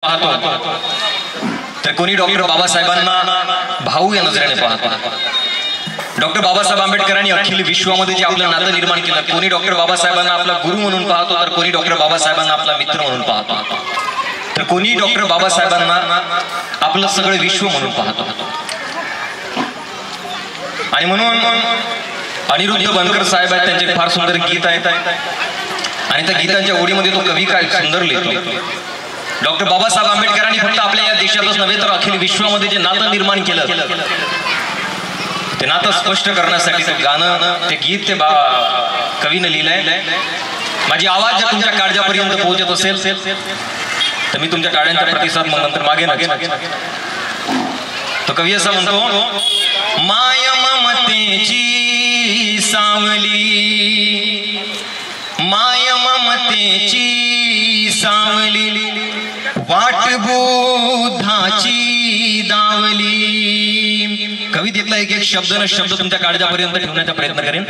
पाहतो तर कोणी डॉक्टर बाबासाहेबांना भाऊ या नजरेने पाहतो. डॉक्टर बाबासाहेब आंबेडकरांनी अखिल विश्वामध्ये जे आपलं नातं निर्माण केलं, कोणी डॉक्टर बाबासाहेबांना आपला गुरु म्हणून पाहतो तर कोणी डॉक्टर बाबासाहेबांना आपला मित्र म्हणून पाहतो, तर कोणी डॉक्टर बाबासाहेबांना आपलं सगळं विश्व म्हणून पाहतो. आणि म्हणून अनिरुद्ध बनकर साहेब आहेत, त्यांचे फार सुंदर गीत आहेत आणि त्या गीतांच्या ओळीमध्ये तो कवी काय सुंदर लिहितो. डॉक्टर बाबासाहेब आंबेडकरांनी फक्त आपल्या या देशातच नव्हे तर अखिल विश्वामध्ये जे नातं निर्माण केलं ते नातं स्पष्ट करण्यासाठी ते गाणं, ते गीत ते कवीनं लिहिलंय. माझी आवाज जर तुमच्या काळजापर्यंत पोहोचत असेल तर मी तुमच्या टाळ्यांचा प्रतिसाद मग नंतर मागेन. तो कवी असा म्हणतो, माय ममतेची सावली, माय ममतेची सावली, वाट बुद्धाची दावली. कवितेतला एक एक शब्द न शब्द तुमच्या काळजापर्यंत ठेवण्याचा प्रयत्न करेन.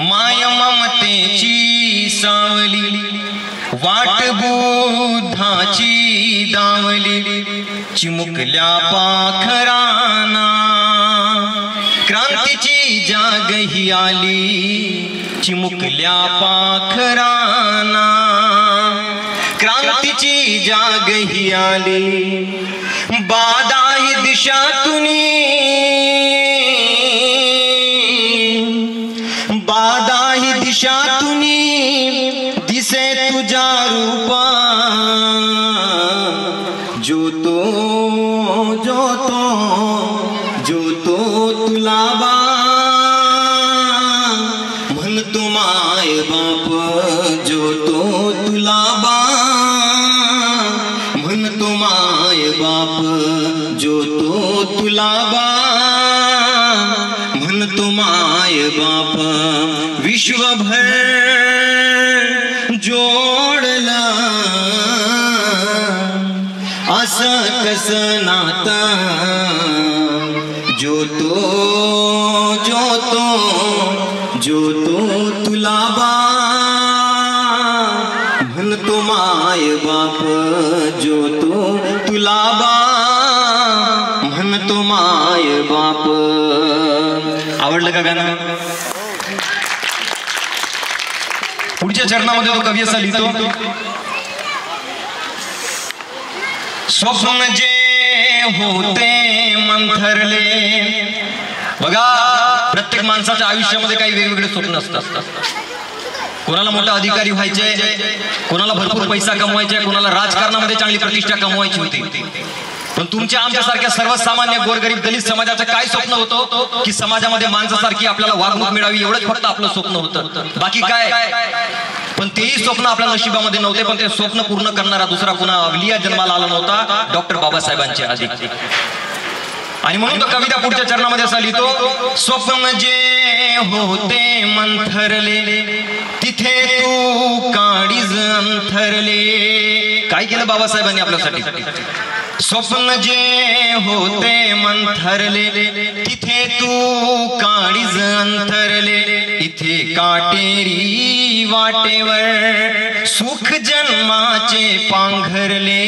माय ममतेची सावली, वाट बुद्धाची दावली, चिमुकल्या पाखरांना क्रांतीची जाग ही आली. चिमुकल्या पाखरांना क्रांतीची जाग ही आली. बादाही दिशातुनी, बादाही दिशातुनी दिसे तुझा रूपा. जो तो तुला बा म्हणतो माय बाप. जो तो तुला बा म्हणतो माय बाप. जो तो तुला बा म्हणतो माय बाप. विश्वभर जोडला असं कसं नातं. जो तो तुला बा म्हणतो माय बाप. जो तो तुला बा म्हणतो माय बाप. आवडलं का गाणं? पुढच्या चरणामध्ये तो कवी असा लिहितो, स्वप्न जे होते मंथरले. बघा, प्रत्येक माणसाच्या आयुष्यामध्ये काही वेगवेगळे स्वप्न असतात. कोणाला मोठा अधिकारी व्हायचे, कोणाला भरपूर पैसा कमवायचा, कोणाला राजकारणामध्ये चांगली प्रतिष्ठा कमवायची होती. पण तुमच्या आमच्यासारख्या सर्वसामान्य गोरगरीब दलित समाजाचं काय स्वप्न होतं की समाजामध्ये माणसासारखी आपल्याला वागणूक मिळावी, एवढंच फक्त आपलं स्वप्न होतं, बाकी काय. पण तेही स्वप्न आपल्या नशिबामध्ये नव्हते. पण ते स्वप्न पूर्ण करणारा दुसरा कुणा अवलिया जन्माला आला नव्हता, डॉक्टर बाबासाहेबांचे आधी. आणि म्हणून तो कविता पुढच्या चरणामध्ये असा लिहितो, स्वप्न जे होते मंथरले, तिथे तू काळीज अंथरले. काय केलं बाबासाहेबांनी आपल्यासाठी? स्वप्न जे होते मंथरले, तिथे तू काळीज अंथरले. इथे काटेरी वाटेवर सुख जन्माचे पांघरले.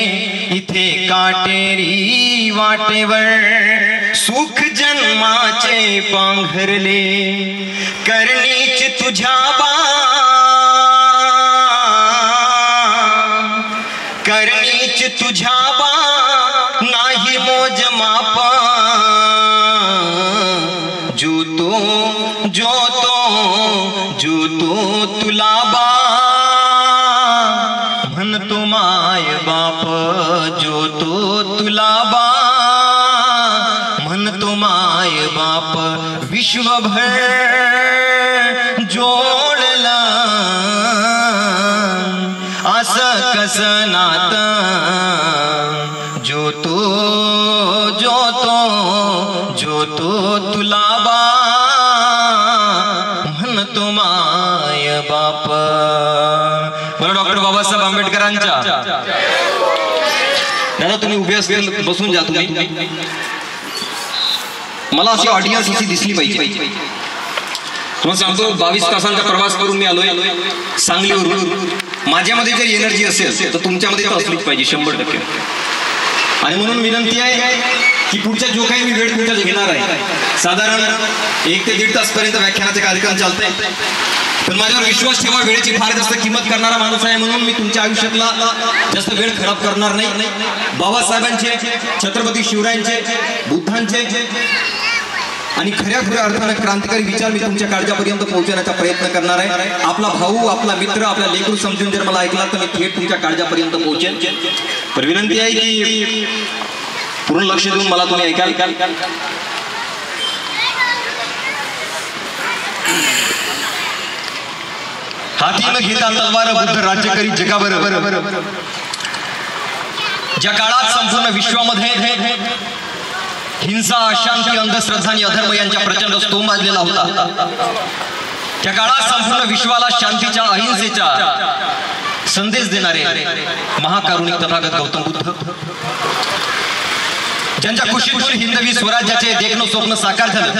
इथे काटेरी वाटेवर सुख जन्माचे पांघरले. करणीच तुझ्या बा, करणीच तुझ्या बा नाही मोज माप. जो तो तुला बा म्हणतो माय बाप. जो तो तुला बा म्हणतो माय बाप. विश्वभर जोडला असं कसं नातं. जो तो तुला बा म्हणतो माय बाप. बरं, डॉक्टर बाबासाहेब आंबेडकरांच्या, दादा तुम्ही उभे असतील, बसून जा तुम्ही. मला अशी ऑडियन्स अशी दिसली पाहिजे. तुम्हाला सांगतो 22 तासांचा प्रवास करून मी आलोय सांगलीवरून. माझ्यामध्ये जर एनर्जी असेल तर तुमच्यामध्ये तर असलीच पाहिजे 100%. आणि म्हणून विनंती आहे की पुढच्या जो काही मी वेळ तुमच्या घेणार आहे, साधारण 1 ते 1.5 तासपर्यंत व्याख्यानाचे कार्यक्रम चालतंय, पण माझ्यावर विश्वास ठेवा, वेळेची फार जास्त किंमत करणारा माणूस आहे, म्हणून मी तुमच्या आयुष्यातला जास्त वेळ खराब करणार नाही. बाबासाहेबांचे, छत्रपती शिवरायांचे, बुद्धांचे आणि खऱ्या अर्थानं क्रांतिकारी विचार मी तुमच्या काळजापर्यंत पोहोचवण्याचा प्रयत्न करणार आहे. आपला भाऊ, आपला मित्र, आपला लेकरू समजून जर मला ऐकला तर मी थेट तुमच्या काळजापर्यंत पोहोचेन. तर विनंती आहे की पूर्ण लक्ष देऊन मला तुम्ही ऐकाल. हाती न घेता तलवार बुद्ध राज्य करी जगावर. ज्या काळात संपूर्ण विश्वामध्ये हिंसा, अशांती, अंधश्रद्धा आणि अधर्म यांच्या प्रचंड स्तोम वाजलेला होता, त्या काळात संपूर्ण विश्वाला शांतीच्या, अहिंसेच्या संदेश देणारे महाकारुणिक तथागत गौतम बुद्ध, ज्यांच्या कुशीतून हिंदवी स्वराज्याचे देखणं स्वप्न साकार झालं,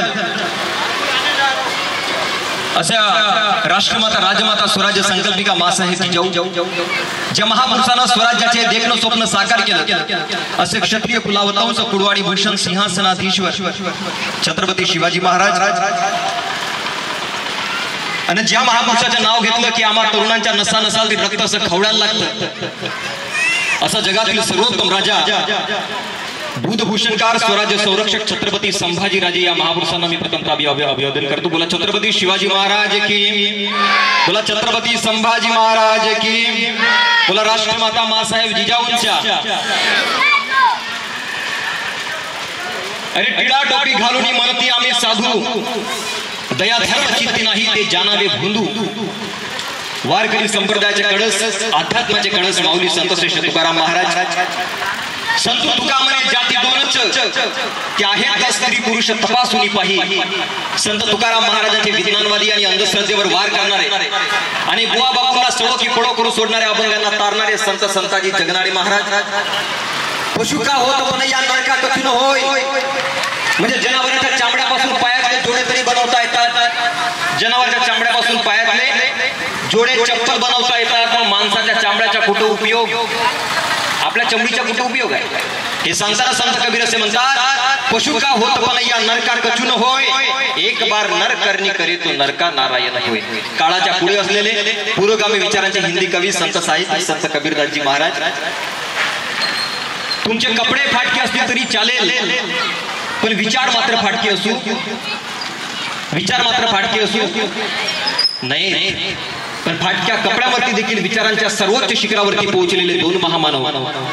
अशा राष्ट्रमाता, राजमाता, स्वराज्य संकल्पिका मासाहेब जिजाऊ, ज्या महापुरुषांना स्वराज्याचे देखणं स्वप्न साकार केलं, असे क्षत्रिय कुलावतंस, कुडवाडी भूषण, सिंहासनाधीश्वर छत्रपती शिवाजी महाराज. आणि ज्या महापुरुषाचं नाव घेतलं की आम्हा तरुणांच्या नसा नसाल रक्त असं खवळायला लागतं, असा जगातील सर्वोत्तम राजा, बुधभूषणकार, स्वराज्य संरक्षक छत्रपती संभाजीराजे या महापुरुषांना मी प्रथमतः अभिवादन करतो. बोला छत्रपती शिवाजी महाराज की, बोला छत्रपती संभाजी महाराज की, बोला राष्ट्रमाता मासाहेब जिजाऊंच्या. अरे टिळा टोपी घालून म्हणती आम्ही साधू, दया धर्म चित्ती नाही ते जानावे भोंदू. वारकरी संप्रदायाचे कळस, अध्यात्माचे कळस माऊली संत श्रेष्ठ तुकाराम महाराज. संत तुका म्हणे जाती दोनच, ते आहेत का स्त्री पुरुष तपासून पाही. संत तुकाराम महाराजांचे विज्ञानवादी आणि अंधश्रद्धेवर वार करणारे आणि बुवा बापूला सळो की पडो करून सोडणारे, अभंगांना तारणारे संत संताजी जगणारे महाराज. पशु का होत पण या नरका कठीण होय, म्हणजे जनावरांच्या चामड्यापासून पायातले जोडे तरी बनवता येतात, जनावरांच्या चामड्यापासून पायातले जोडे चप्पल बनवता येतात, मग माणसाच्या चामड्याचा कुठं उपयोग, आपल्या चमडीचा कुठे उपयोग आहे. हे सांगताना संत कबीर असे म्हणतात, पशु का होत पण या नरका कचून होय, एक बार नर करणी करे तो नरका नारायण होय. काळाच्या पुढे असलेले पुरोगामी विचारांचे हिंदी कवी संत साहित्य संत कबीरदासजी महाराज. तुमचे कपडे फाटके असतील तरी चालेल, पण विचार मात्र फाटके असू, विचार मात्र फाटके असू नाही. पण फाटक्या कपड्यावरती देखील विचारांच्या सर्वोच्च शिखरावरती पोहोचलेले 2 महामानव,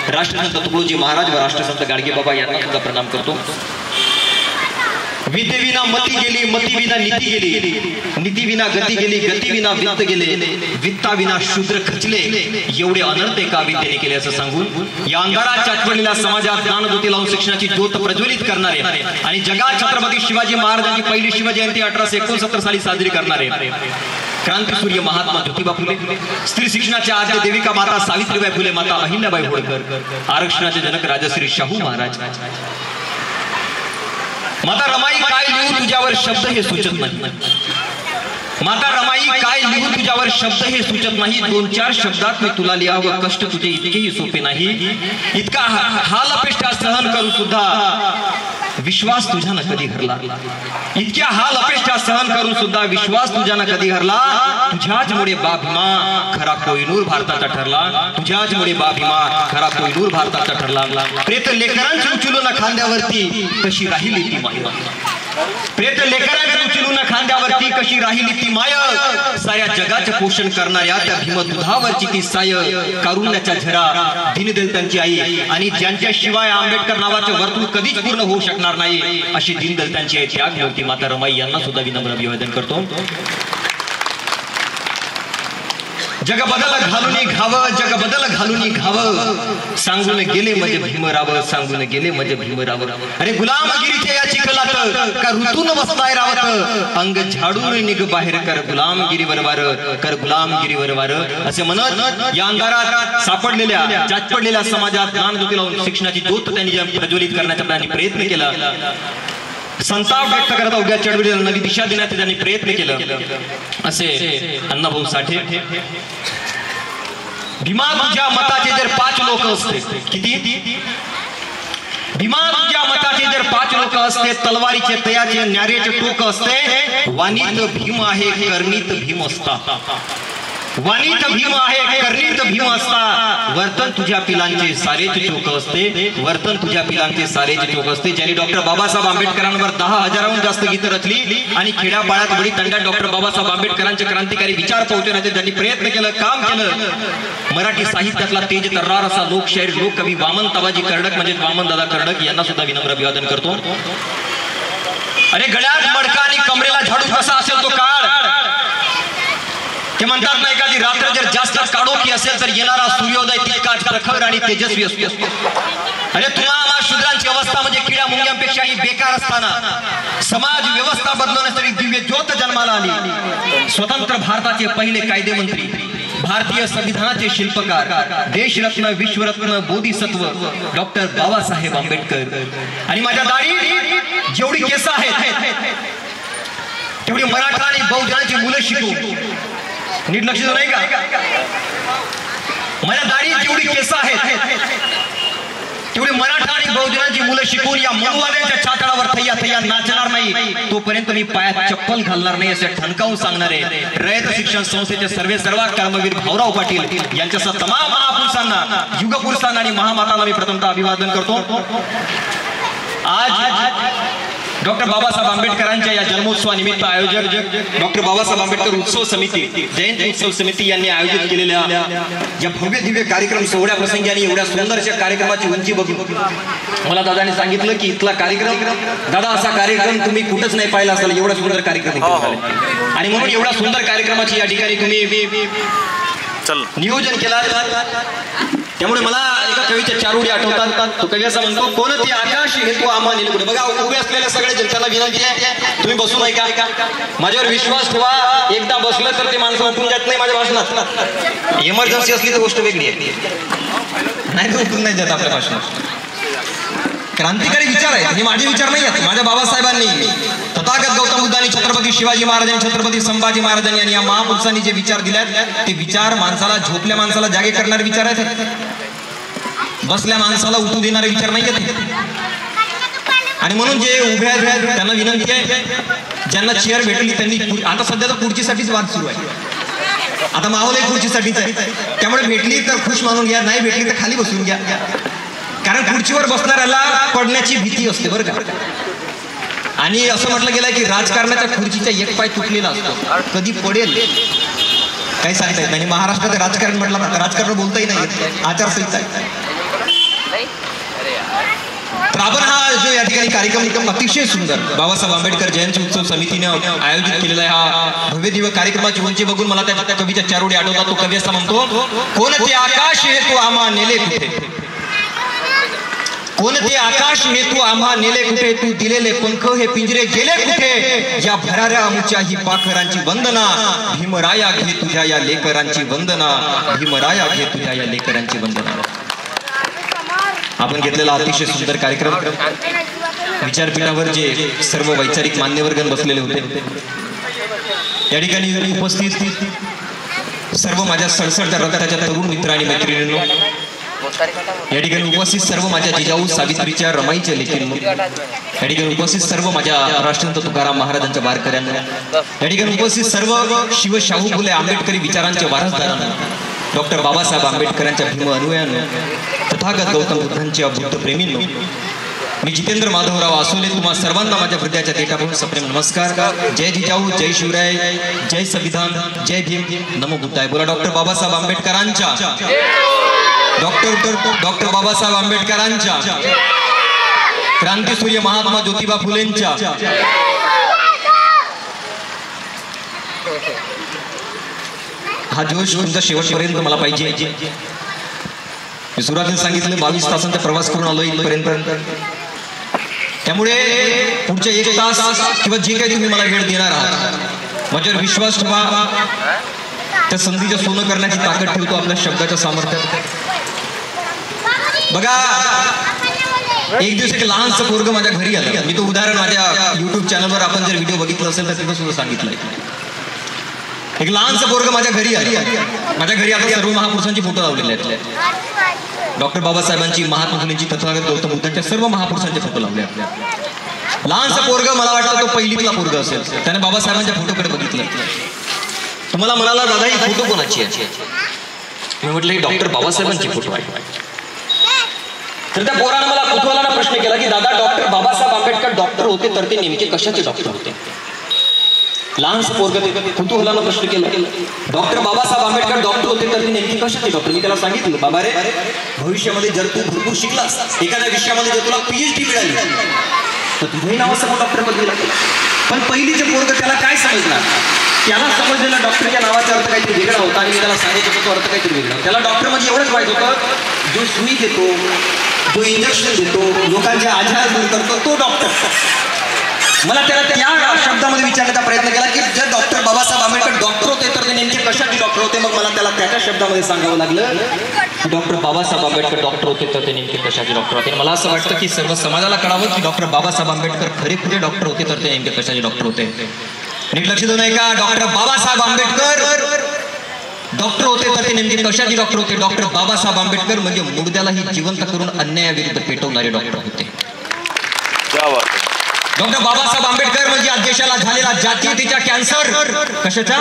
राष्ट्रसंत तुकडोजी महाराज व राष्ट्रसंत गाडगेबाबा यांना सुद्धा प्रणाम करतो. विद्येविना मती गेली, मतीविना नीती गेली, नीतीविना गती गेली, गतीविना वित्त गेले, वित्ताविना शूद्र खचले, एवढे अनंत एका विद्येने केले असं सांगून या अंधारात चाचपडलेल्या समाजात ज्ञानज्योती लावून शिक्षणाची ज्योत प्रज्वलित करणारे आणि जगात छत्रपती शिवाजी महाराजांची पहिली शिवजयंती 1869 साली साजरी करणारे क्रांतीसूर्य महात्मा ज्योतिबा फुले, स्त्री शिक्षणाच्या आद्य देविका माता सावित्रीबाई फुले, माता अहिल्याबाई होळकर, आरक्षणाचे जनक राजश्री शाहू महाराज. माता रमाई काय लिहू तुझ्यावर शब्द हे सुचत नाही, माता रमाई काय लिहू तुझ्यावर शब्द हे सुचत नाही, 2-4 शब्दात मी तुला लिहावं कष्ट तुझे इतकेही सोपे नाही. इतका हाल अपेष्टा सहन करून सुद्धा विश्वास तुझ्यानं कधी हरला, इतक्या हाल अपेष्टा सहन करून सुद्धा विश्वास तुझ्यानं कधी हरला. तुझ्याचमुळे बा भीमा खरा कोहिनूर भारताचा ठरला, तुझ्याचमुळे बा भीमा खरा कोहिनूर भारताचा ठरला. प्रेत लेकरांची उचलून खांद्यावरती कशी राहिली ती माय, प्रेत लेकरांची उचलून खांद्यावरती कशी राहिली ती माय. साऱ्या जगाचे पोषण करणाऱ्या त्या भीम दुधावरची ती साय, कारुण्याच्या झरा दीनदलितांची आई आणि ज्यांच्याशिवाय आंबेडकर नावाचे वर्तुळ कधीच पूर्ण होऊ शकणार नाही अशी दीनदलितांची आई त्यागमूर्ती माता रमाई यांना सुद्धा विनम्र अभिवादन करतो. जग बदल घालून घावं, जग बदल घालून घावं, सांगून गेले म्हणजे भीमराव, सांगून गेले म्हणजे भीमराव. अरे गुलामगिरीच्या या चिखलात का ऋतून बसलाय रावत, अंग झाडून निघ बाहेर कर गुलामगिरीवर वार, कर गुलामगिरीवर वार. असे म्हणत या अंधारात सापडलेल्या चाचपडलेल्या समाजात ज्ञानज्योती लावून शिक्षणाची ज्योत त्यांनी प्रज्वलित करण्याचा त्यांनी प्रयत्न केला. संताप व्यक्त करता उद्या चळवळीला नवी दिशा देण्याचा त्यांनी प्रयत्न केला. असे अण्णाभाऊ साठे भीमा तुझ्या मताचे जर 5 लोक असते, किती भीमा तुझ्या मताचे जर 5 लोक असते, तलवारीचे तयाचे न्यारेचे टोक असते, वाणीत भीम आहे कर्णीत भीम असता, वाणीत भीम आहे कर्णीत भीम असता, वर्तन तुझ्या पिलांचे सारेच चोख असते, वर्तन तुझ्या पिलांचे सारेच चोख असते. ज्यांनी डॉक्टर बाबासाहेब आंबेडकरांवर 10,000हून जास्त गीतं रचली आणि खेड्यापाड्यात बडी तंडात डॉक्टर बाबासाहेब आंबेडकरांचे क्रांतिकारी विचार पोहोचवण्याचे त्यांनी प्रयत्न केलं, काम केलं. मराठी साहित्यातला तेज तर्रार असा लोकशाहीर लोककवी वामन ताबाजी कर्डक म्हणजे वामन दादा कर्डक यांना सुद्धा विनम्र अभिवादन करतो. अरे गळ्यात मडका आणि कमरेला झाडू कसा असेल तो काळ, ते म्हणतात ना एखादी रात्र जर जास्त काळोखी असेल तर येणारा सूर्योदय तितकाच प्रखर आणि तेजस्वी असतो. अरे तुम्हा आम्हा शूद्रांची अवस्था म्हणजे किड्या मुंग्यांपेक्षाही बेकार असताना समाज व्यवस्था बदलवण्यासाठी दिव्य ज्योत जन्माला आली. स्वतंत्र भारताचे पहिले कायदेमंत्री, भारतीय संविधानाचे शिल्पकार, देशरत्न विश्वरत्न बोधिसत्व डॉक्टर बाबासाहेब आंबेडकर. आणि माझ्या दाढी जेवढी केस आहेत तेवढी मराठा आणि बहुजनाची मुलं शिकू. नीट लक्ष नाही का? माझ्या दाढीत जेवढी केस आहेत तेवढी मराठा आणि बहुजनांची मुलं शिकून या मनुवाद्यांच्या छाताळावर थैया थैया नाचणार नाही तोपर्यंत मी पायात चप्पल घालणार नाही असे ठणकावून सांगणार आहे. रयत शिक्षण संस्थेचे सर्व कर्मवीर भाऊराव पाटील यांच्यासह तमाम महापुरुषांना, युगपुरुषांना आणि महामातांना मी प्रथमतः अभिवादन करतो. आज डॉक्टर बाबासाहेब आंबेडकरांच्या या जन्मोत्सवानिमित्त आयोजक डॉक्टर बाबासाहेब आंबेडकर उत्सव समिती, जयंती उत्सव समिती यांनी आयोजित केलेल्या या भव्य दिव्य कार्यक्रम सोहळ्या प्रसंगी आणि एवढ्या सुंदरशा कार्यक्रमाची उंची बघून मला दादाने सांगितलं की इथला कार्यक्रम, दादा असा कार्यक्रम तुम्ही कुठंच नाही पाहिला असेल, एवढा सुंदर कार्यक्रम आणि म्हणून एवढा सुंदर कार्यक्रमाची या ठिकाणी तुम्ही नियोजन केलं. त्यामुळे मला एका कवीच्या 4 ओळी आठवतात. तो कवी असा म्हणतो, कोण ते आकाश हे तू आम्हा निलकुठे. बघा उभे असलेल्या सगळ्या जनतांना विनंती आहे तुम्ही बसू नये का, माझ्यावर विश्वास ठेवा. एकदा बसलं तर ते माणसं उठून जात नाही माझ्या भाषणात. इमर्जन्सी असली तर गोष्ट वेगळी आहे, नाही तर उठून नाही जात आपल्या भाषणात. क्रांतिकारी विचार आहेत, हे माझे विचार नाही आहेत. माझ्या बाबासाहेबांनी, तथागत गौतम बुद्धांनी, छत्रपती शिवाजी महाराजांनी, छत्रपती संभाजी महाराजांनी आणि या महापुरुषांनी जे विचार दिलेत ते विचार माणसाला, झोपल्या माणसाला जागे करणारे विचार आहेत, बसल्या माणसाला उठू देणारे विचार नाही आहेत. आणि म्हणून जे उभे आहेत त्यांना विनंती आहे, ज्यांना चेअर भेटली त्यांनी, आता सध्या तर खुर्चीसाठीच वाद सुरू आहे, आता माहोल खुर्चीसाठीच आहे. त्यामुळे भेटली तर खुश मानून घ्या, नाही भेटली तर खाली बसून घ्या. कारण खुर्चीवर बसणाऱ्याला पडण्याची भीती असते बरं का. आणि असं म्हटलं गेलं की राजकारणाच्या खुर्चीचा एक पाय तुटलेला असतो, कधी पडेल काही सांगता येत नाही. महाराष्ट्रात राजकारण म्हटलं ना, राजकारण बोलताही नाही येत, आचारसंहिता आहे. तर आपण हा जो या ठिकाणी कार्यक्रम अतिशय सुंदर बाबासाहेब आंबेडकर जयंती उत्सव समितीने आयोजित केलेला आहे, हा भव्य दिव्य कार्यक्रमाची उंची बघून मला त्या कवीच्या 4 ओळी आठवतात. तो कवी असा म्हणतो, कोण ते आकाश हे तू आम्हा नेले कुठे, कोण ते आकाश हे तू आम्हा नेले कुठे, तू दिलेले पंख हे पिंजरे गेले कुठे, या भराऱ्या आमुच्या ही पाखरांची वंदना, भीमराया घे तुझ्या या लेकरांची वंदना, भीमराया घे तुझ्या या लेकरांची वंदना. आपण घेतलेला अतिशय सुंदर कार्यक्रम, विचारपीठावर जे सर्व वैचारिक मान्यवर्गण बसलेले होते, या ठिकाणी उपस्थित सर्व माझ्या सडसडत्या रक्ताच्या तरुण मित्र आणि मैत्रिणींनो, या ठिकाणी उपस्थित सर्व माझ्या जिजाऊ सावित्रीच्या रमाईच्या लेकींनो, या ठिकाणी उपस्थित सर्व माझ्या राष्ट्रसंत तुकाराम महाराजांच्या वारकऱ्यांना, या ठिकाणी उपस्थित सर्व शिवशाहू फुले आंबेडकरी विचारांच्या वारसदारांना, डॉक्टर बाबासाहेब आंबेडकरांच्या भीम अनुयायांनो, तथागत गौतम बुद्धांच्या बुद्ध प्रेमींनो, मी जितेंद्र माधवराव आसोले तुम्हा सर्वांना माझ्या हृदयाच्या देठापासून सप्रेम नमस्कार. जय जिजाऊ, जय शिवराय, जय संविधान, जय भीम, नमो बुद्धाय. बोला डॉक्टर बाबासाहेब आंबेडकरांच्या, डॉक्टर बाबासाहेब आंबेडकरांच्या, क्रांतीसूर्य महात्मा ज्योतिबा फुलेंच्या, हा जोश तुमचा शेवटपर्यंत मला पाहिजे. मी सुरुवातीला सांगितलं 22 तासांचा प्रवास करून आलो इथपर्यंत, त्यामुळे पुढचे 1 तास किंवा जे काही तुम्ही मला वेळ देणार आहात माझ्यावर विश्वास ठेवा. त्या संधीचं सोनं करण्याची ताकद ठेवतो आपल्या शब्दाच्या सामर्थ्यात. बघा एक दिवस एक लहानसं पोरग माझ्या घरी आलं, मी तो उदाहरण माझ्या YouTube चॅनलवर आपण जर व्हिडिओ बघितला असेल तर तिथं सुद्धा सांगितलंय. एक लहानसं पोरग माझ्या घरी आलं. माझ्या घरी आता सर्व महापुरुषांची फोटो लावलेले आहेत. डॉक्टर बाबासाहेबांची, महात्मा फुलेंची, तथागत गौतम बुद्धांच्या सर्व महापुरुषांचे फोटो लावले. लहानसं पोरग, मला वाटतं तो पहिलीतला पोरग असेल, त्याने बाबासाहेबांच्या फोटोकडे बघितलं. तुम्हाला म्हणाला, दादा ही फोटो कोणाची आहे? मी म्हटलं ही डॉक्टर बाबासाहेबांची फोटो आहे. तर त्या पोरानं मला कुतूहलाने प्रश्न केला की दादा, डॉक्टर बाबासाहेब आंबेडकर डॉक्टर होते तर ते नेमके कशाचे डॉक्टर होते? लहानसं पोरग कुतूहलाने प्रश्न केला, डॉक्टर बाबासाहेब आंबेडकर डॉक्टर होते तर ते नेमके कशाचे डॉक्टर? मी त्याला सांगितलं, बाबा रे, भविष्यामध्ये जर तू भरपूर शिकलास, एखाद्या विषयामध्ये जर तुला PhD मिळाली तर तुझंही नाव असं डॉक्टर पदवी लागेल. पण पहिलीचे पोरग त्याला काय समजणार? त्याला समजलेला डॉक्टरच्या नावाचा अर्थ काहीतरी वेगळा होता आणि त्याला सांगायचं होतं तो अर्थ काहीतरी वेगळा. त्याला डॉक्टर म्हणजे एवढंच माहित होतं, जो सुई देतो, जो इंजेक्शन देतो, लोकांचे आजार दूर करतो, तो डॉक्टर. मला त्याला त्या शब्दामध्ये विचारण्याचा प्रयत्न केला की जर डॉक्टर बाबासाहेब आंबेडकर डॉक्टर होते तर ते नेमके कशाचे डॉक्टर होते? मग मला त्याला त्या शब्दामध्ये सांगावं लागलं की डॉक्टर बाबासाहेब आंबेडकर डॉक्टर होते तर ते नेमके कशाचे डॉक्टर होते. मला असं वाटतं की सर्व समाजाला कळावं की डॉक्टर बाबासाहेब आंबेडकर खरे डॉक्टर होते तर ते नेमके कशाचे डॉक्टर होते. नीट लक्ष देऊ नये का? डॉक्टर बाबासाहेब आंबेडकर डॉक्टर होते तर ते नेमके कशाचे डॉक्टर होते? डॉक्टर बाबासाहेब आंबेडकर म्हणजे मुर्द्यालाही जिवंत करून अन्यायाविरुद्ध पेटवणारे डॉक्टर होते. डॉक्टर बाबासाहेब आंबेडकर म्हणजे या देशाला झालेला जातीयतेचा कॅन्सर, कशाचा?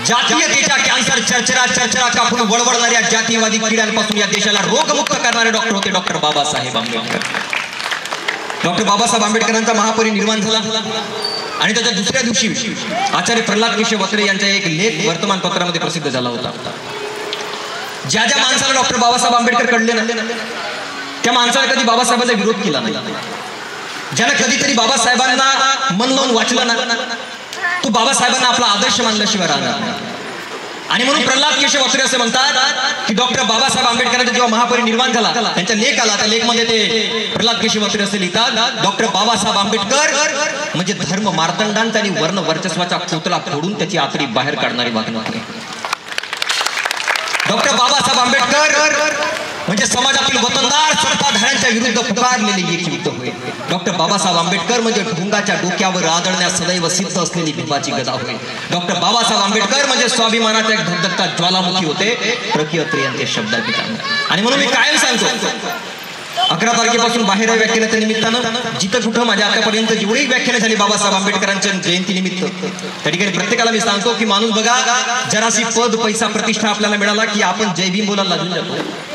जातीयतेचा कॅन्सर, चरचरा कापून वळवळणाऱ्या जातीयवादी किड्यांपासून या देशाला रोगमुक्त करणारे डॉक्टर होते डॉक्टर बाबासाहेब आंबेडकर. डॉक्टर बाबासाहेब आंबेडकरांचा महापरिनिर्वाण झाला आणि त्याच्या दुसऱ्या दिवशी आचार्य प्रल्हाद केशव वत्रे यांचा एक लेख वर्तमानपत्रामध्ये प्रसिद्ध झाला होता. ज्या ज्या माणसाला डॉक्टर बाबासाहेब आंबेडकर कळले ना, त्या माणसाला कधी बाबासाहेबांचा विरोध केला नाही. ज्यानं कधीतरी बाबासाहेबांना मन लावून वाचलं ना, तो बाबासाहेबांना आपला आदर्श मानल्याशिवाय राहणार नाही. आणि म्हणून प्रल्हाद केशव वत्रे असे म्हणतात की डॉक्टर बाबासाहेब आंबेडकरांचा जेव्हा महापरिनिर्वाण झाला, त्यांचा लेख आला, त्या लेखमध्ये ते प्रल्हाद केशव वत्रे असे लिहितात, डॉक्टर बाबासाहेब आंबेडकर म्हणजे धर्म मार्तंडांचा आणि वर्ण वर्चस्वाचा पुतळा फोडून त्याची आतडी बाहेर काढणारी वागणूक आहे. डॉक्टर बाबासाहेब आंबेडकर म्हणजे समाजातील वतनदार सत्ताधाऱ्यांच्या विरुद्ध पुकारलेले एक युद्ध होय. डॉक्टर बाबासाहेब आंबेडकर म्हणजे ढोंगाच्या डोक्यावर आदळण्यास सदैव सिद्ध असलेली भीमाची गदा होय. डॉक्टर बाबासाहेब आंबेडकर म्हणजे स्वाभिमानाचा एक धगधगता ज्वालामुखी होते, प्रकीयत्री यांचे शब्दात. आणि म्हणून मी कायम सांगतो, 11 तारखेपासून बाहेर व्याख्यानाच्या निमित्तानं जिथं कुठं माझ्या आतापर्यंत जेवढी व्याख्यानं झाली बाबासाहेब आंबेडकरांच्या जयंती निमित्त, त्या ठिकाणी प्रत्येकाला मी सांगतो की माणूस बघा, जराशी पद, पैसा, प्रतिष्ठा आपल्याला मिळाला की आपण जय भीम बोलायला लागून जातो.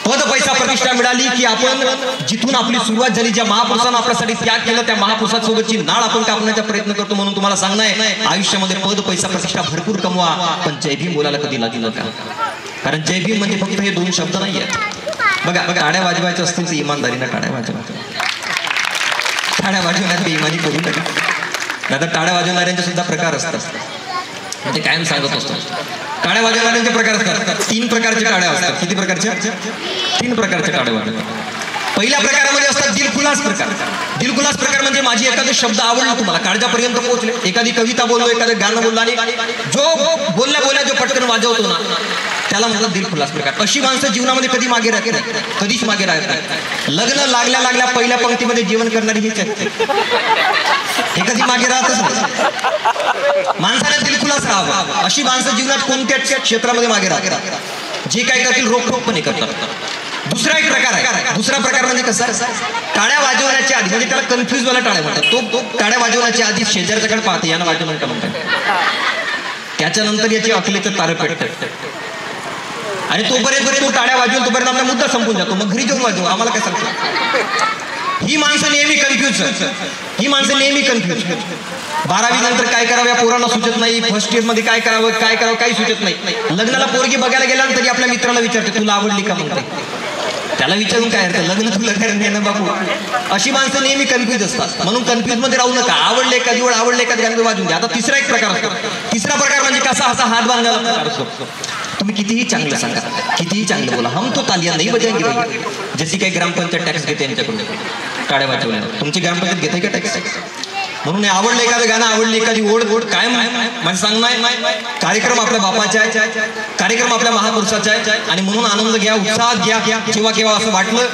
पद, पैसा, प्रतिष्ठा मिळाली की आपण जिथून आपली सुरुवात झाली, ज्या महापुरुषांना आपल्यासाठी त्याग केलं, त्या महापुरुषांसोबतची नाळ आपण कापण्याचा प्रयत्न करतो. म्हणून तुम्हाला सांगणं आहे, आयुष्यामध्ये पद, पैसा, प्रतिष्ठा भरपूर कमवा, पण जय भीम बोलायला कधी लागलं का? कारण जय भीम म्हणजे फक्त हे 2 शब्द नाही आहेत. बघा, टाळ्या वाजवायच्या असतील तर इमानदारीनं टाळ्या वाजवा. टाळ्या वाजवण्यात बेईमानी करू नका. आता टाळ्या वाजवणाऱ्यांचे सुद्धा प्रकार असतात, म्हणजे कायम सांगत असतो. टाळ्या वाजवणाऱ्यांचे प्रकार असतात, 3 प्रकारचे टाळ्या असतात. किती प्रकारच्या? 3 प्रकारचे टाळ्या वाजवतात. पहिल्या प्रकारामध्ये असतात दिलखुलास प्रकार. दिलखुलास प्रकार म्हणजे माझी एखादा शब्द आवडला, तुम्हाला काळजापर्यंत पोहोचले, एखादी कविता बोललो, एखादं गाणं बोललो आणि जो बोलल्या जो पटकन वाजवतो ना, त्याला म्हणतात दिलखुलास प्रकार. अशी माणसं जीवनामध्ये कधी मागे राहत नाही, कधीच मागे राहत नाही. लग्न लागल्या पहिल्या पंक्तीमध्ये जेवण करणारी हेच आहे, हे कधी मागे राहतच नाही. माणसाने दिलखुलास राहावं. अशी माणसं जीवनात कोणत्याच क्षेत्रामध्ये मागे राहतात, जे काय करतील रोखोकपणे करतात. दुसरा एक प्रकार आहे. दुसरा प्रकार म्हणजे कसा? टाळ्या वाजवण्याच्या आधी, म्हणजे त्याला कन्फ्युज वाला टाळ्या म्हणतात. तो टाळ्या वाजवण्याच्या आधी शेजारच्याकडे पाहते, यानं वाजवणं का म्हणतात. त्याच्यानंतर याची अकलेचं तारं पेटतात आणि तोपर्यंत तो टाळ्या वाजवून तोपर्यंत आपला मुद्दा संपून जातो. मग घरी जाऊन वाजवू, आम्हाला काय सांगतो. ही माणसं नेहमी कन्फ्युज. 12वी नंतर काय करावं या पोरांना सुचत नाही. फर्स्ट इयर मध्ये काय करावं काही सुचत नाही. लग्नाला पोरगी बघायला गेल्यानंतर तरी आपल्या मित्राला विचारते, तुला आवडली का म्हणते. त्याला विचारून काय अर्थ, लग्न तुला करायला ना बाबू. अशी माणसं नेहमी कन्फ्युज असतात. म्हणून कन्फ्युज मध्ये राहू नका. आवडले एखादी वेळ, आवडले एखादी गाणं वाजून द्या. आता तिसरा एक प्रकार असतो. तिसरा प्रकार म्हणजे कसा, असा हात बांधायला प्रकार असतो. तुम्ही कितीही चांगलं सांगा, कितीही चांगलं बोला, हम तो तालियां नाही बजाएंगे भाई. जशी काही ग्रामपंचायत टॅक्स घेते यांच्याकडून टाळ्या वाजवल्या. तुमची ग्रामपंचायत घेते का टॅक्स? म्हणून आवडलं एखादं गाणं, आवडली एखादी ओढ काय म्हणजे सांगणार. कार्यक्रम आपल्या बापाचा आहे, कार्यक्रम आपल्या महापुरुषाचा आहे आणि म्हणून आनंद घ्या, उत्साहात घ्या. जेव्हा केव्हा असं वाटलं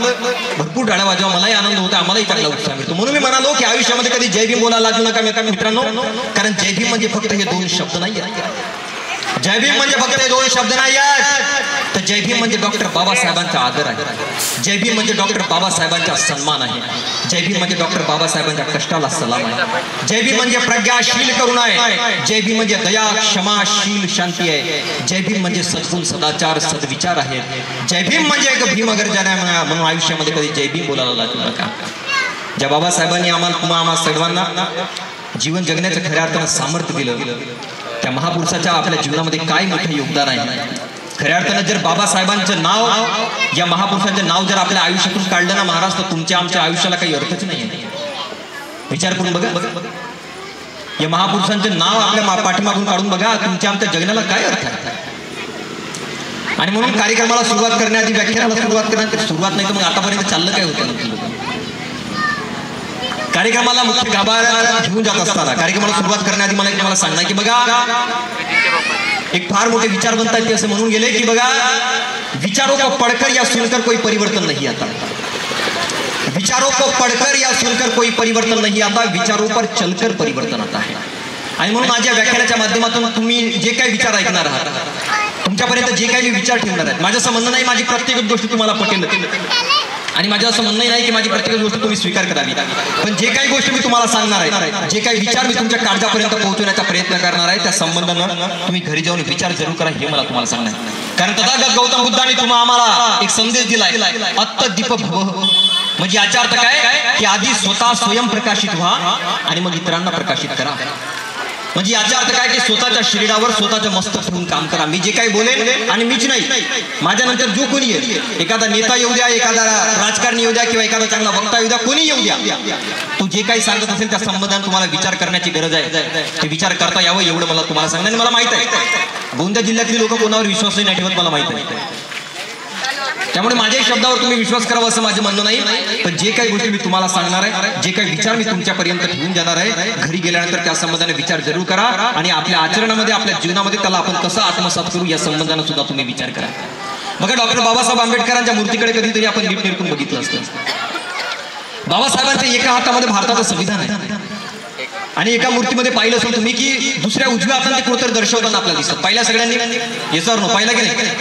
भरपूर टाळ्या वाजवा, मलाही आनंद होता, आम्हालाही चांगला उत्साह मिळतो. म्हणून मी म्हणालो की आयुष्यामध्ये कधी जय भीम बोलायला लागू नका मित्रांनो, कारण जय भीम म्हणजे फक्त हे दोन शब्द नाही आहेत. जय भीम म्हणजे फक्त हे दोन शब्द नाही आहेत, तर जय भीम म्हणजे डॉक्टर बाबासाहेबांचा आदर आहे. जय भीम म्हणजे डॉक्टर बाबासाहेबांचा सन्मान आहे. जय भीम म्हणजे डॉक्टर बाबासाहेबांच्या कष्टाला सलाम आहे. जय भीम म्हणजे प्रज्ञाशील करुणा आहे. जय भीम म्हणजे दया, क्षमाशील शांती आहे. जय भीम म्हणजे सद्गुण, सदाचार, सद्विचार आहेत. जय भीम म्हणजे एक भीम गर्जना आहे. म्हणून आयुष्यामध्ये कधी जय भीम बोलायला लागू नका. ज्या बाबासाहेबांनी आम्हाला सर्वांना जीवन जगण्याचं खऱ्या अर्थानं सामर्थ्य दिलं, त्या महापुरुषाच्या आपल्या जीवनामध्ये काय मोठं योगदान आहे. खऱ्या अर्थानं जर बाबासाहेबांचं नाव, या महापुरुषांचं नाव जर आपल्या आयुष्यातून काढलं ना महाराज, तर तुमच्या आमच्या आयुष्याला काही अर्थच नाही. विचार करून बघा, या महापुरुषांचं नाव आपल्या पाठीमागून काढून बघा, तुमच्या आमच्या जगण्याला काय अर्थ आहे. आणि म्हणून कार्यक्रमाला सुरुवात करण्याआधी, व्याख्यानाला सुरुवात नाही तर मग आतापर्यंत चाललं काय होतं. कार्यक्रमाला मुख्य गाभा घेऊन जात असताना, कार्यक्रमाला सुरुवात करण्याआधी मला तुम्हाला सांगणार की बघा, एक फार मोठे विचार बनतात ते असं म्हणून गेले की बघा, विचारों को पढ़कर या सुनकर कोई परिवर्तन नहीं आता. विचारों को पढ़कर या सुनकर कोई परिवर्तन नहीं आता, विचारों पर चलकर परिवर्तन आता है. आणि म्हणून माझ्या व्याख्यानाच्या माध्यमातून तुम्ही जे काही विचार ऐकणार आहात, तुमच्यापर्यंत जे काही विचार ठेवणार आहेत, माझं असं म्हणणं नाही माझी प्रत्येक गोष्ट तुम्हाला पटेल, आणि माझं असं म्हणणं नाही की माझी प्रत्येक गोष्ट तुम्ही स्वीकार करावी, पण जे काही गोष्ट मी तुम्हाला सांगणार आहे, जे काही विचार मी तुमच्या काळजापर्यंत पोहोचवण्याचा प्रयत्न करणार आहे, त्या संबंधानं तुम्ही घरी जाऊन विचार जरूर करा, हे मला तुम्हाला सांगणार. कारण तथागत गौतम बुद्धाने तुम्हाला आम्हाला एक संदेश दिलाय, अत्त दीप भव. म्हणजे याचा अर्थ काय की आधी स्वतः स्वयंप्रकाशित व्हा आणि मग इतरांना प्रकाशित करा. म्हणजे याचा अर्थ काय की स्वतःच्या शरीरावर स्वतःच्या मस्तक ठेवून काम करा. मी जे काही बोलेन, आणि मीच नाही, माझ्यानंतर जो कोणी येईल, एखादा नेता येऊ द्या, एखादा राजकारणी येऊ द्या, किंवा एखादा चांगला वक्ता येऊ द्या, कोणी येऊ द्या, तो जे काही सांगत असेल त्या संबंधाने तुम्हाला विचार करण्याची गरज आहे. ते विचार करता यावं एवढं मला तुम्हाला सांगणं. आणि मला माहित आहे गोंदिया जिल्ह्यातली लोक कोणावर विश्वासही नाही ठेवत, मला माहित आहे. त्यामुळे माझ्या शब्दावर तुम्ही विश्वास करावा असं माझं म्हणणं नाही, पण जे काही गोष्टी मी तुम्हाला सांगणार आहे, जे काही विचार मी तुमच्यापर्यंत ठेवून जाणार आहे, घरी गेल्यानंतर त्या संबंधाने विचार जरूर करा आणि आपल्या आचरणामध्ये, आपल्या जीवनामध्ये त्याला आपण कसं आत्मसात करू या संबंधाने सुद्धा तुम्ही विचार करा. बघा, डॉक्टर बाबासाहेब आंबेडकरांच्या मूर्तीकडे कधीतरी आपण नीट निरखून बघितलं असतं. बाबासाहेबांच्या एका हातामध्ये भारताचं संविधान आहे आणि एका मूर्तीमध्ये पाहिलं असेल तुम्ही की दुसऱ्या उजव्या हाताने ते कुठेतरी दर्शवताना आपल्याला दिसतं. पाहिल्या सगळ्यांनी, याच्यावर नो पाहिला की नाही,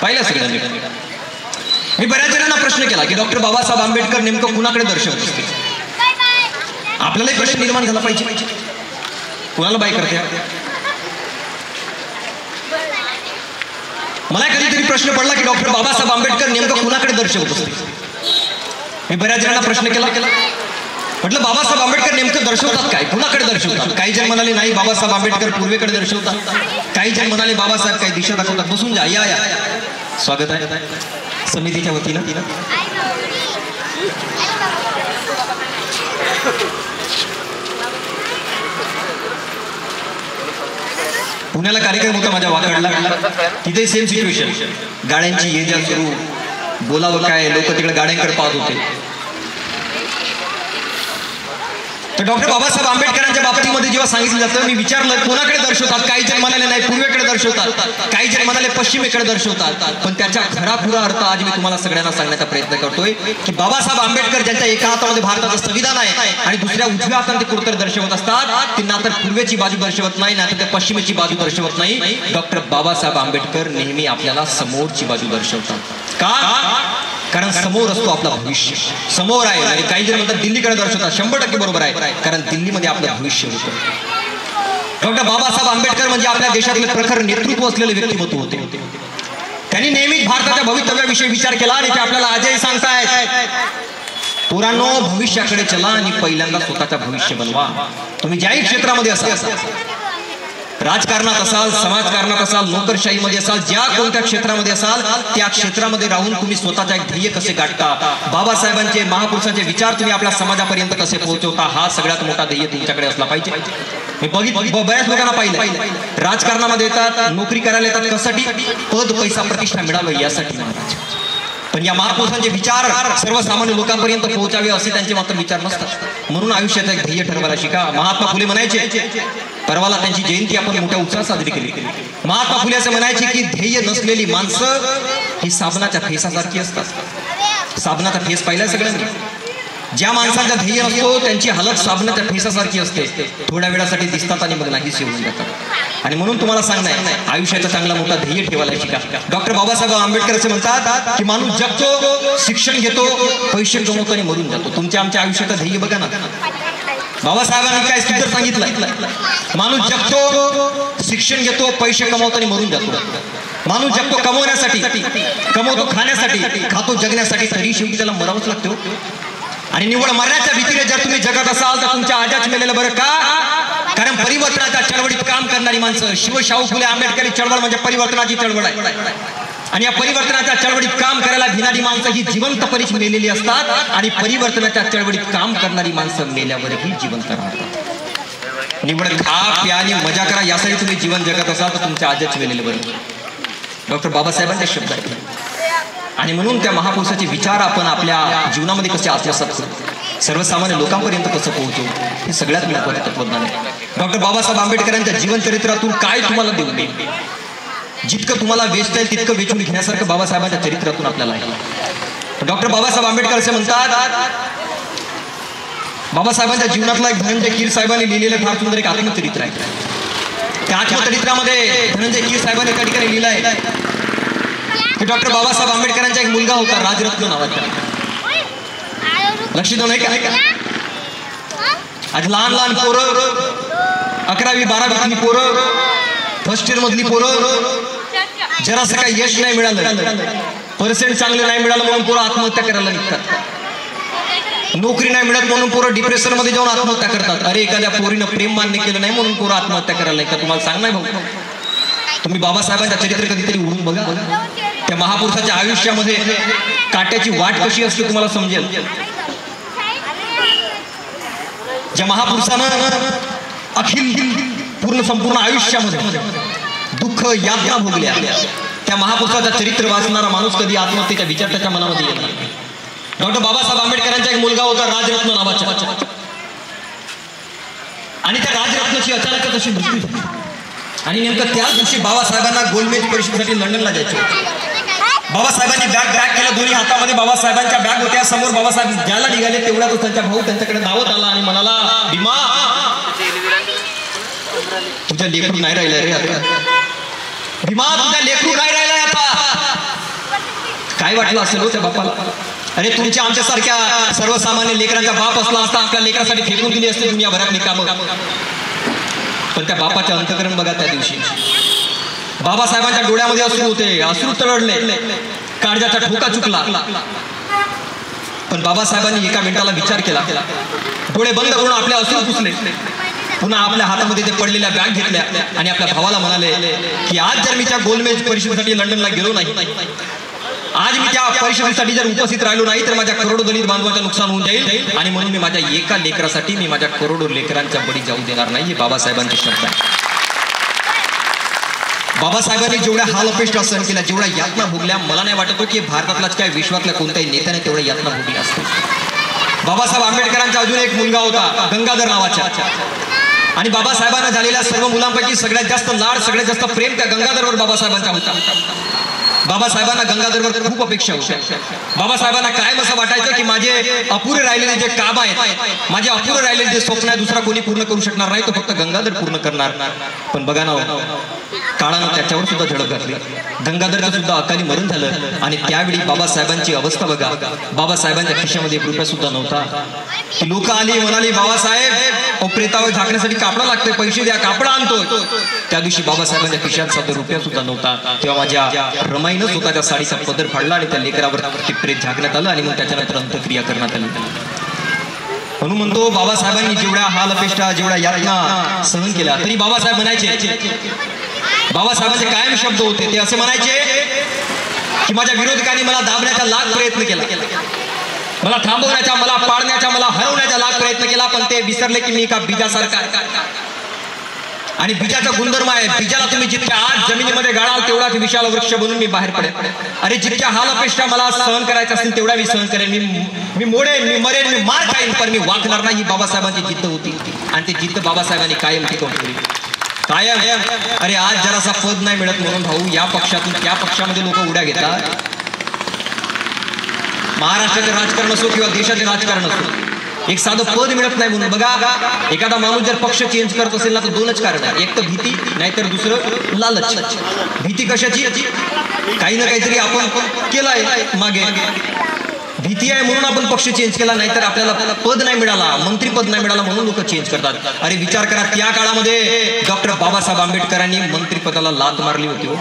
पाहिल्या सगळ्यांनी. मी बऱ्याच जणांना प्रश्न केला की डॉक्टर बाबासाहेब आंबेडकर नेमकं कुणाकडे दर्शवत असते. आपल्यालाही प्रश्न निर्माण झाला पाहिजे, कुणाला बाय करते. मला कधीतरी प्रश्न पडला की डॉक्टर बाबासाहेब आंबेडकर नेमकं कुणाकडे दर्शवत असते. मी बऱ्याच जणांना प्रश्न केला, म्हटलं बाबासाहेब आंबेडकर नेमकं दर्शवतात काय, कुणाकडे दर्शवतात. काही जण म्हणाले नाही बाबासाहेब आंबेडकर पूर्वेकडे दर्शवतात, काही जण म्हणाले बाबासाहेब काही दिशा दाखवतात. बसून जा, या या, स्वागत आहे समितीच्या वतीनं. पुण्याला कार्यक्रम होता माझ्या वाकडला, तिथे सेम सिच्युएशन, गाड्यांची ये जा सुरू, बोलावं काय, लोक तिकडे गाड्यांकडे पाहत होते. तर डॉक्टर बाबासाहेब आंबेडकरांच्या बाबतीमध्ये जेव्हा सांगितलं जातं, मी विचारलं कोणाकडे दर्शवतात. काही जण म्हणाले नाही पूर्वेकडे दर्शवतात, काही जण म्हणाले पश्चिमेकडे दर्शवतात. पण त्याच्या खराखुरा अर्थ आज मी तुम्हाला सगळ्यांना सांगण्याचा प्रयत्न करतोय की बाबासाहेब आंबेडकर ज्यांच्या एका हातामध्ये भारताचं संविधान आहे आणि दुसऱ्या उजव्या हाताने ते कुठेतरी दर्शवत असतात, ते ना तर पूर्वेची बाजू दर्शवत नाही, ना तर ते पश्चिमेची बाजू दर्शवत नाही. डॉक्टर बाबासाहेब आंबेडकर नेहमी आपल्याला समोरची बाजू दर्शवतात. का? कारण समोर असतो आपला भविष्य, समोर आहे. आणि काही जण म्हणतात दिल्लीकडे दर्शवतात, 100% बरोबर आहे, कारण दिल्लीमध्ये आपलं भविष्य होतं. डॉक्टर बाबासाहेब आंबेडकर म्हणजे आपल्या देशातले प्रखर नेतृत्व असलेले व्यक्तिमत्व होते. त्यांनी नेहमीच भारताच्या भवितव्याविषयी विचार केला आणि ते आपल्याला आजही सांगतायत, पोरांनो भविष्याकडे चला आणि पहिल्यांदा स्वतःचं भविष्य बनवा. तुम्ही ज्याही क्षेत्रामध्ये असाल, राजकारणात असाल, समाजकारणात असाल, नोकरशाहीमध्ये असाल, ज्या कोणत्या क्षेत्रामध्ये असाल, त्या क्षेत्रामध्ये राहून तुम्ही स्वतःचा एक ध्येय कसे गाठता, बाबासाहेबांचे महापुरुषांचे विचार तुम्ही आपल्या समाजापर्यंत कसे पोहोचवता, हा सगळ्यात मोठा ध्येय तुमच्याकडे असला पाहिजे. मी बऱ्याच लोकांना पाहिलं राजकारणामध्ये येतात, नोकरी करायला येतात, कशासाठी? पद, पैसा, प्रतिष्ठा मिळावं यासाठी महाराज. पण या महापुरुषांचे विचार सर्वसामान्य लोकांपर्यंत पोहोचावे असे त्यांचे मात्र विचार नसतात. म्हणून आयुष्यात एक ध्येय ठरवायला शिका. महात्मा फुले म्हणायचे, परवाला त्यांची जयंती आपण मोठ्या उत्साहात साजरी केली. महात्मा फुले असं म्हणायचे की ध्येय नसलेली माणसं ही साबणाच्या फेसासारखी असतात. साबणाचा फेस पाहिलाय सगळ्यांनी. ज्या माणसांचा ध्येय असतो त्यांची हालत साबणाच्या फेसासारखी असते. थोड्या वेळासाठी दिसतात आणि मग नाही होऊन जातात. आणि म्हणून तुम्हाला सांगणार आयुष्याचा चांगला मोठा ध्येय ठेवायला शिका. डॉक्टर बाबासाहेब आंबेडकर असे म्हणतात की माणूस जगतो, शिक्षण घेतो, पैसे कमवतो आणि मरून जातो. तुमच्या आमच्या आयुष्याचं ध्येय बघा ना. बाबासाहेबांनी काय सुंदर सांगितलं, माणूस जगतो, शिक्षण घेतो, पैसे कमवतो आणि मरून जातो. माणूस जगतो कमवण्यासाठी, कमवतो खाण्यासाठी, खातो जगण्यासाठी, तरी शेवटी त्याला मरावंच लागतो. आणि निवड मरण्याच्या भीतीने जर तुम्ही जगत असाल तर तुमच्या आजाच मेलेलं बरं का. कारण परिवर्तनाच्या चळवळीत काम करणारी माणसं, शाहू फुले आंबेडकरी चळवळ म्हणजे परिवर्तनाची चळवळ आहे. आणि या परिवर्तनाच्या चळवळीत काम करायला भिणारी माणसं ही जिवंतपणीच मेलेली असतात. आणि परिवर्तनाच्या चळवळीत काम करणारी माणसं मेल्यावरही जिवंत राहतात. निवड खा प्या आणि मजा करा यासाठी तुम्ही जीवन जगत असाल तर तुमच्या आजच मेलेलं बरं. डॉक्टर बाबासाहेबांचे शब्द आहेत. आणि म्हणून त्या महापुरुषाचे विचार आपण आपल्या जीवनामध्ये कसे आत्मसात करू, सर्वसामान्य लोकांपर्यंत कसं पोहोचू, हे सगळ्यात महत्त्वाचं तत्वज्ञान आहे. डॉक्टर बाबासाहेब आंबेडकरांच्या जीवनचरित्रातून काय तुम्हाला देऊ नये, जितकं तुम्हाला वेचता येईल तितकं वेचून घेण्यासारखं बाबासाहेबांच्या चरित्रातून आपल्याला आहे. डॉक्टर बाबासाहेब आंबेडकर असे म्हणतात, बाबासाहेबांच्या जीवनातला एक धनंजय कीर साहेबांनी लिहिलेलं फार सुंदर एक आत्मचरित्र आहे. त्या आत्मचरित्रामध्ये धनंजय कीर साहेबांनी त्या ठिकाणी लिहिलं आहे की डॉक्टर बाबासाहेब आंबेडकरांचा एक मुलगा होता राजरत्न नावाचा. लक्ष देऊ नये का. आज लहान लहान पोरं, 11वी 12वी पोरं, फर्स्ट इयर मधली पोरं, जरासं काही यश नाही मिळालं, पर्सेंट चांगले नाही मिळालं म्हणून पोरं आत्महत्या करायला निघतात. नोकरी नाही मिळत म्हणून पोरं डिप्रेशन मध्ये जाऊन आत्महत्या करतात. अरे एखाद्या पोरीनं प्रेम मान्य केलं नाही म्हणून पोरं आत्महत्या करायला निघतात. तुम्हाला सांग नाही भाऊ, तुम्ही बाबासाहेबांच्या चरित्र कधीतरी उडून बघा. त्या महापुरुषाच्या आयुष्यामध्ये काट्याची वाट कशी असते तुम्हाला समजेल. ज्या महापुरुषानं अखिल संपूर्ण आयुष्यामध्ये दुःख यातना भोगल्या, त्या महापुरुषाचं चरित्र वाचणारा माणूस कधी आत्महत्येच्या विचार त्याच्या मनामध्ये येत नाही. डॉक्टर बाबासाहेब आंबेडकरांचा एक मुलगा होता राजरत्न नावाचा. आणि त्या राजरत्नाची अचानकच अशी मृत्यू झाली. आणि नेमकं त्याच दिवशी बाबासाहेबांना गोलमेज परिषदेसाठी लंडनला जायचे होते. बाबासाहेबांनी बॅग केलं दोन्ही हातामध्ये. बाबासाहेबांच्या बॅग होत्या समोर. बाबासाहेब ज्याला निघाले तेवढ्यातच त्यांच्या भाऊ त्यांच्याकडे धावत आला आणि म्हणाला, भीमा तुझ्या लेकरू नाही राहिलं रे आता. भीमा तुझ्या लेकरू नाही राहिलाय आता. काय वाटलं असेल हो त्या बापाला. अरे तुमच्या आमच्यासारख्या सर्वसामान्य लेकरांचा बाप असला असता आपल्या लेकरासाठी फेकून दिली असते दुनियाभरातली कामं. पण त्या बापाचे अंतकरण बघा. त्या दिवशी बाबासाहेबांच्या डोळ्यामध्ये अश्रू होते, अश्रू तळडले, काळजाचा ठोका चुकला. पण बाबासाहेबांनी एका मिनिटाला विचार केला. डोळे बंद करून आपले अश्रू पुसले. पुन्हा आपल्या हातामध्ये ते पडलेल्या बॅग घेतल्या आणि आपल्या भावाला म्हणाले की आज जर मी त्या गोलमेज परिषदेसाठी लंडनला गेलो नाही, आज मी त्या परिषदेसाठी जर उपस्थित राहिलो नाही तर माझ्या करोडो दलित बांधवांचं नुकसान होऊन जाईल. आणि म्हणून मी माझ्या एका लेकरासाठी मी माझ्या करोडो लेकरांच्या बळी जाऊ देणार नाही. हे बाबासाहेबांचे शब्द आहे. बाबासाहेबांनी जेवढ्या हाल अपेष्टा सहन केल्या, जेवढ्या यातना भोगल्या, मला नाही वाटत की भारतातलाच काय विश्वातल्या कोणत्याही नेत्याने तेवढ्या यातना भोगल्या असतात. बाबासाहेब आंबेडकरांचा अजून एक मुलगा होता गंगाधर नावाचा. आणि बाबासाहेबांना झालेल्या सर्व मुलांपैकी सगळ्यात जास्त लाड, सगळ्यात जास्त प्रेम त्या गंगाधरवर बाबासाहेबांचा होता. बाबासाहेबांना गंगाधरवर खूप अपेक्षा होत्या. बाबासाहेबांना कायम असं वाटायचं की माझे अपुरे राहिलेले जे काम आहेत, माझे अपुरे राहिलेले जे स्वप्न आहे, दुसरा कोणी पूर्ण करू शकणार नाही, तो फक्त गंगाधर पूर्ण करणार. पण बघा ना, काळानं त्याच्यावर सुद्धा झडप घातली. गंगाधरचं सुद्धा अकाली मरण झालं. आणि त्यावेळी बाबासाहेबांची अवस्था बघा. बाबासाहेबांच्या खिशामध्ये एक रुपया सुद्धा नव्हता. लोक आली म्हणाली, बाबासाहेब प्रेतावर झाकण्यासाठी कापडा लागतोय, पैसे द्या, कापडा आणतो. त्या दिवशी बाबासाहेबांच्या खिशात साधा रुपया सुद्धा नव्हता. तेव्हा माझ्या रमाईनं स्वतःच्या साडीचा पदर फाडला आणि त्या लेकरावर ते प्रेत झाकण्यात आलं आणि मग त्याच्यानंतर अंत्यक्रिया करण्यात आली. म्हणून म्हणतो बाबासाहेबांनी जेवढ्या हाल अपेष्टा, जेवढ्या यातना सहन केल्या, तरी बाबासाहेब म्हणायचे, बाबासाहेबांचे कायम शब्द होते. ते असे म्हणायचे की माझ्या विरोधकांनी मला दाबण्याचा लाख प्रयत्न केला, मला थांबवण्याचा, मला पाडण्याचा, मला हरवण्याचा लाख प्रयत्न केला, पण ते विसरले की मी एका बीजासारखा. आणि बीजाचा गुणधर्म आहे, बीजाला तुम्ही जितक्या आज जमिनीमध्ये गाळाल तेवढा विशाल वृक्ष बनून मी बाहेर पडेल. अरे जितक्या हाल अपेक्षा मला सहन करायचं असतील तेवढा मी सहन करेन. मी मोडेन, मी मरेन, मी मार खाईन, पण मी वाकणार नाही. ही बाबासाहेबांची जिद्द होती आणि ती जिद्द बाबासाहेबांनी कायम टिकवून ठेवली, कायम. अरे आज जरासा पद नाही मिळत म्हणून भाऊ या पक्षातून त्या पक्षामध्ये लोक उड्या घेतात. महाराष्ट्राचे राजकारण असो किंवा देशाचे राजकारण असो, एक साधं पद मिळत नाही म्हणून बघा एखादा माणूस जर पक्ष चेंज करत असेल ना तर दोनच कारण आहे, एक तर भीती, नाहीतर दुसरं लालच. भीती कशाची? काही ना काहीतरी आपण केलंय मागे, भीती आहे म्हणून आपण पक्ष चेंज केला, नाहीतर आपल्याला पद नाही मिळाला, मंत्रीपद नाही मिळाला म्हणून लोक चेंज करतात. अरे विचार करा, त्या काळामध्ये डॉक्टर बाबासाहेब आंबेडकरांनी मंत्रिपदाला लात मारली होती हो.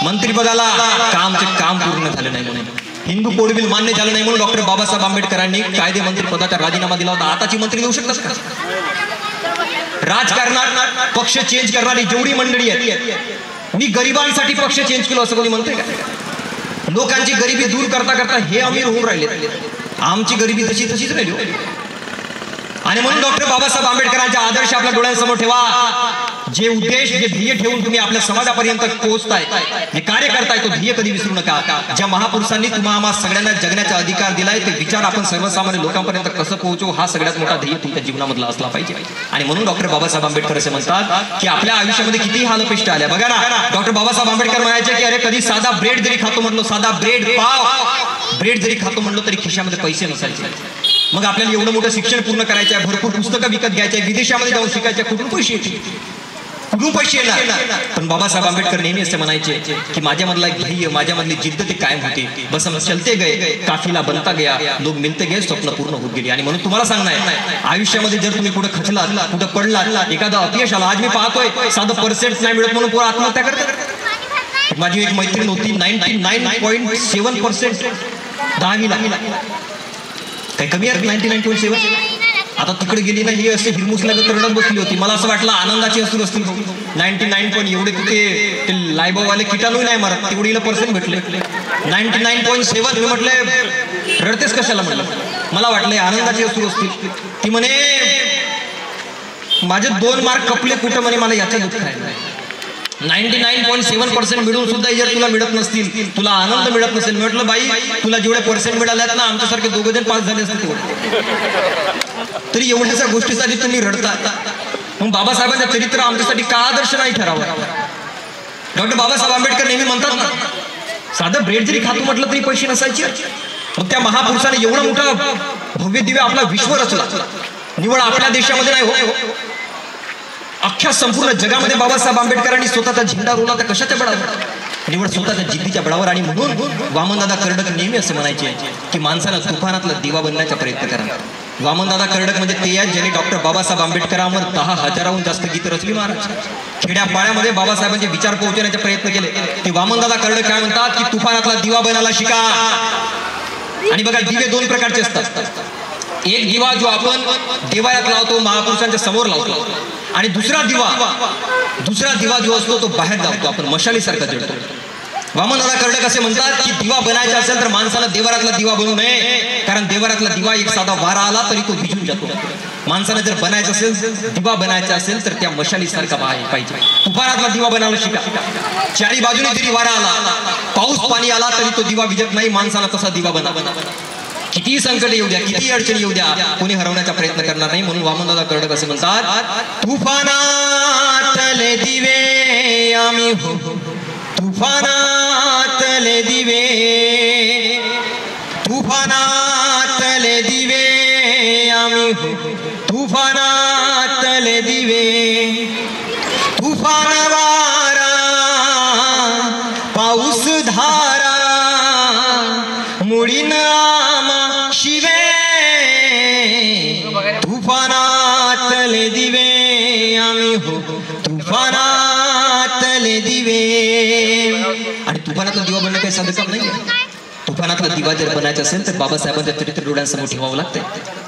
मंत्रिपदाला काम पूर्ण झालं नाही म्हणून, हिंदू कोड बिल मान्य झालं नाही म्हणून डॉक्टर बाबासाहेब आंबेडकरांनी कायदे मंत्रिपदाचा राजीनामा दिला होता. आताची मंत्री देऊ शकतात का? राजकारणात पक्ष चेंज करणारी जेवढी मंडळी आहे, मी गरिबांसाठी पक्ष चेंज केलो असं कोणी म्हणतंय का? लोकांची गरिबी दूर करता करता हे अमीर होऊन राहिले, आमची गरिबी तशीच राहिली. आणि म्हणून डॉक्टर बाबासाहेब आंबेडकरांचे आदर्श आपल्या डोळ्यांसमोर ठेवा. जे उद्देश, जे ध्येय ठेवून तुम्ही आपल्या समाजापर्यंत पोहोचताय, जे कार्य करताय, तो ध्येय कधी विसरू नका. ज्या महापुरुषांनी तुम्हाला सगळ्यांना जगण्याचा अधिकार दिलाय, ते विचार आपण सर्वसामान्य लोकांपर्यंत कसं पोहोचू, हा सगळ्यात मोठा ध्येय तुमच्या जीवनामधला असला पाहिजे. आणि म्हणून डॉक्टर बाबासाहेब आंबेडकर असे म्हणतात की आपल्या आयुष्यामध्ये किती हाल अपेष्ट आल्या. बघा ना, डॉक्टर बाबासाहेब आंबेडकर म्हणायचे की अरे कधी साधा ब्रेड जरी खातो म्हटलो, साधा ब्रेड जरी खातो म्हटलो तरी खिशामध्ये पैसे नसायचे. मग आपल्याला एवढं मोठं शिक्षण पूर्ण करायचं आहे, भरपूर पुस्तकं विकत घ्यायचे, विदेशामध्ये जाऊन शिकायचे, कुठून पैसे येणार? पण बाबासाहेब आंबेडकर नेहमी असे म्हणायचे की माझ्यामधला ध्येय, माझ्यामधली जिद्द ते कायम होती. बस हम चलते गए, काफिला बनता गया, लोक मिलते गए, स्वप्न पूर्ण होत गेली. आणि म्हणून तुम्हाला सांगणार, आयुष्यामध्ये जर तुम्ही कुठे खचलात, कुठं पडलात, एखादा अपयश आला, आज मी पाहतोय साधं पर्सेंट नाही मिळत म्हणून पोरं आत्महत्या करतात. माझी एक मैत्रीण होती, 99.7% 10वीला, काही कमी आहे 99.7. आता तिकडे गेली ना, ही अशी हिरमुसला रडत बसली होती. मला असं वाटलं आनंदाची असू असतील 99 पण एवढे ते लायबावाले किटाणू नाही मारत, तेवढीला पर्सेंट भेटले 99.7. मी म्हटलं रडतेस कशाला, म्हटलं मला वाटलंय आनंदाची असू असतील. ती म्हणे माझे 2 मार्क कपले कुठं, म्हणे मला याचं दुःख आहे. 99.7% मिळून सुद्धा जर तुला मिळत नसतील, तुला आनंद मिळत नसेल, म्हटलं बाई तुला जेवढे पर्सेंट मिळाल्यात ना, आमच्यासारखे 2 जण पास झाले असते तेवढे, तरी एवढ्याशा गोष्टीसाठी तुम्ही रडता. मग बाबासाहेबांचं चरित्र आमच्यासाठी का आदर्श नाही ठरावं? डॉक्टर बाबासाहेब आंबेडकर नेहमी म्हणतात ना, साधं ब्रेड जरी खातो म्हटलं तरी पैसे नसायचे. मग त्या महापुरुषाने एवढा मोठा भव्य दिव्य आपला विश्व रचला. निवड आपल्या देशामध्ये नाही हो, अख्ख्या संपूर्ण जगामध्ये बाबासाहेब आंबेडकरांनी स्वतःचा झेंडा रोवला. तर कशाच्या बळावर? निवड स्वतःच्या जिद्दीच्या बळावर. आणि म्हणून वामनदादा कर्डक नेहमी असं म्हणायचे की माणसाला तुफानातला दिवा बनण्याचा प्रयत्न करा. वामनदादा कर्डक म्हणजे ते आहेत ज्यांनी डॉक्टर बाबासाहेब आंबेडकरांवर 10,000हून जास्त गीत रचली. महाराज खेड्यापाड्यामध्ये बाबासाहेबांचे विचार पोहोचवण्याचे प्रयत्न केले. ते वामनदादा कर्डक काय म्हणतात की तुफानातला दिवा बनायला शिका. आणि बघा, दिवे 2 प्रकारचे असतात. एक दिवा जो आपण देवाळ्यात लावतो, महापुरुषांच्या समोर लावतो, आणि दुसरा दिवा जो असतो तो बाहेर लावतो, आपण मशालीसारखा जळतो. वामनदादा कर्डक असे म्हणतात की दिवा बनायचा असेल तर माणसाला देवारातला दिवा बनवू नये, कारण देवारातला दिवा एक साधा वारा आला तरी तो भिजून जातो. माणसाला जर बनायचं असेल, दिवा बनायचा असेल तर त्या मशालीसारखा पाहिजे. तुफानातला दिवा बनायला शिका. चारी बाजूने जरी वारा आला, पाऊस पाणी आला तरी तो दिवा भिजत नाही. माणसाला तसा दिवा बना. किती संकट येऊ द्या, किती अडचणी येऊ द्या, कोणी हरवण्याचा प्रयत्न करणार नाही. म्हणून वामनदादा कर्डक असे म्हणतात, तुफानातले दिवे आम्ही हो, तुफानातले दिवे, तुफानातले दिवे आम्ही हो, तुफानातले दिवे. तुफान वारा, पाऊस धारा, मुळीन शिवे, तुफानातले दिवे आम्ही हो, तुफानातले दिवे. आणि तुफानातला दिवा बनणं काही साधं काम नाहीये. तुफानातला दिवा जर बनायचा असेल तर बाबासाहेबांचं चरित्र डोळ्यांसमोर ठेवावं लागतं.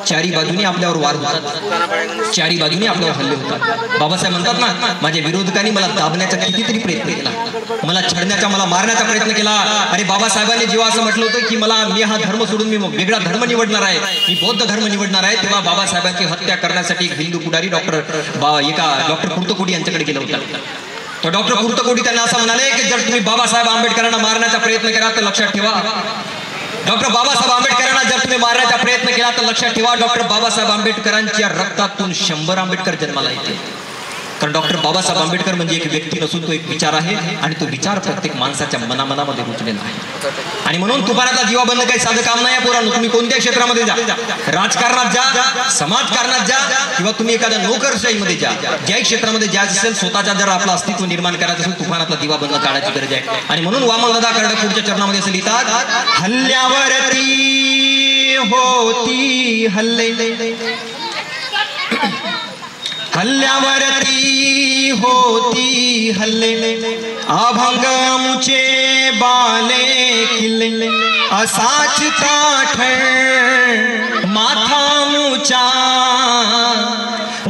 चारी बाजूनी आपल्यावर वार होतात, चारी बाजूनी आपल्यावर हल्ले होतात. बाबासाहेब म्हणतात ना, माझ्या विरोधकांनी मला दाबण्याचा कितीतरी प्रयत्न केला, मला छळण्याचा, मला मारण्याचा प्रयत्न केला. अरे बाबासाहेबांनी जेव्हा असं म्हटलं होतं की मी हा धर्म सोडून मी वेगळा धर्म निवडणार आहे, मी बौद्ध धर्म निवडणार आहे, तेव्हा बाबासाहेबांची हत्या करण्यासाठी एक हिंदू पुढारी डॉक्टर कुर्तकोटी यांच्याकडे गेला होता. तो डॉक्टर कुर्तकोटी त्यांना असं म्हणाले की जर तुम्ही बाबासाहेब आंबेडकरांना मारण्याचा प्रयत्न केला तर लक्षात ठेवा, डॉक्टर बाबासाहेब आंबेडकरांना जर तुम्ही मारण्याचा प्रयत्न केला तर लक्षात ठेवा, डॉक्टर बाबासाहेब आंबेडकरांच्या रक्तातून 100 आंबेडकर जन्माला येते. कारण डॉक्टर बाबासाहेब आंबेडकर म्हणजे एक व्यक्ती नसून तो एक विचार आहे, आणि तो विचार प्रत्येक माणसाच्या मनामध्ये रुजलेला आहे. आणि म्हणून तुफानातला दिवा बंद काही साधं काम नाही. पोरांनो, तुम्ही कोणत्या क्षेत्रामध्ये जा, राजकारणात जा, समाजकारणात जा, किंवा तुम्ही एखाद्या नोकरशाहीमध्ये जा, ज्याही क्षेत्रामध्ये जायचं असेल, स्वतःच्या जर आपलं अस्तित्व निर्माण करायचं असेल, तुफानातला दिवा बंद काढायची गरज आहे. आणि म्हणून वामनदादा कर्डक पुढच्या चरणामध्ये असं लिहितात, हल्ल्यावरती होती हल्ल्यावरती होती हल्ले, अभंग मुचे बाले किल्ले, असाच ताठ माथा मुचा,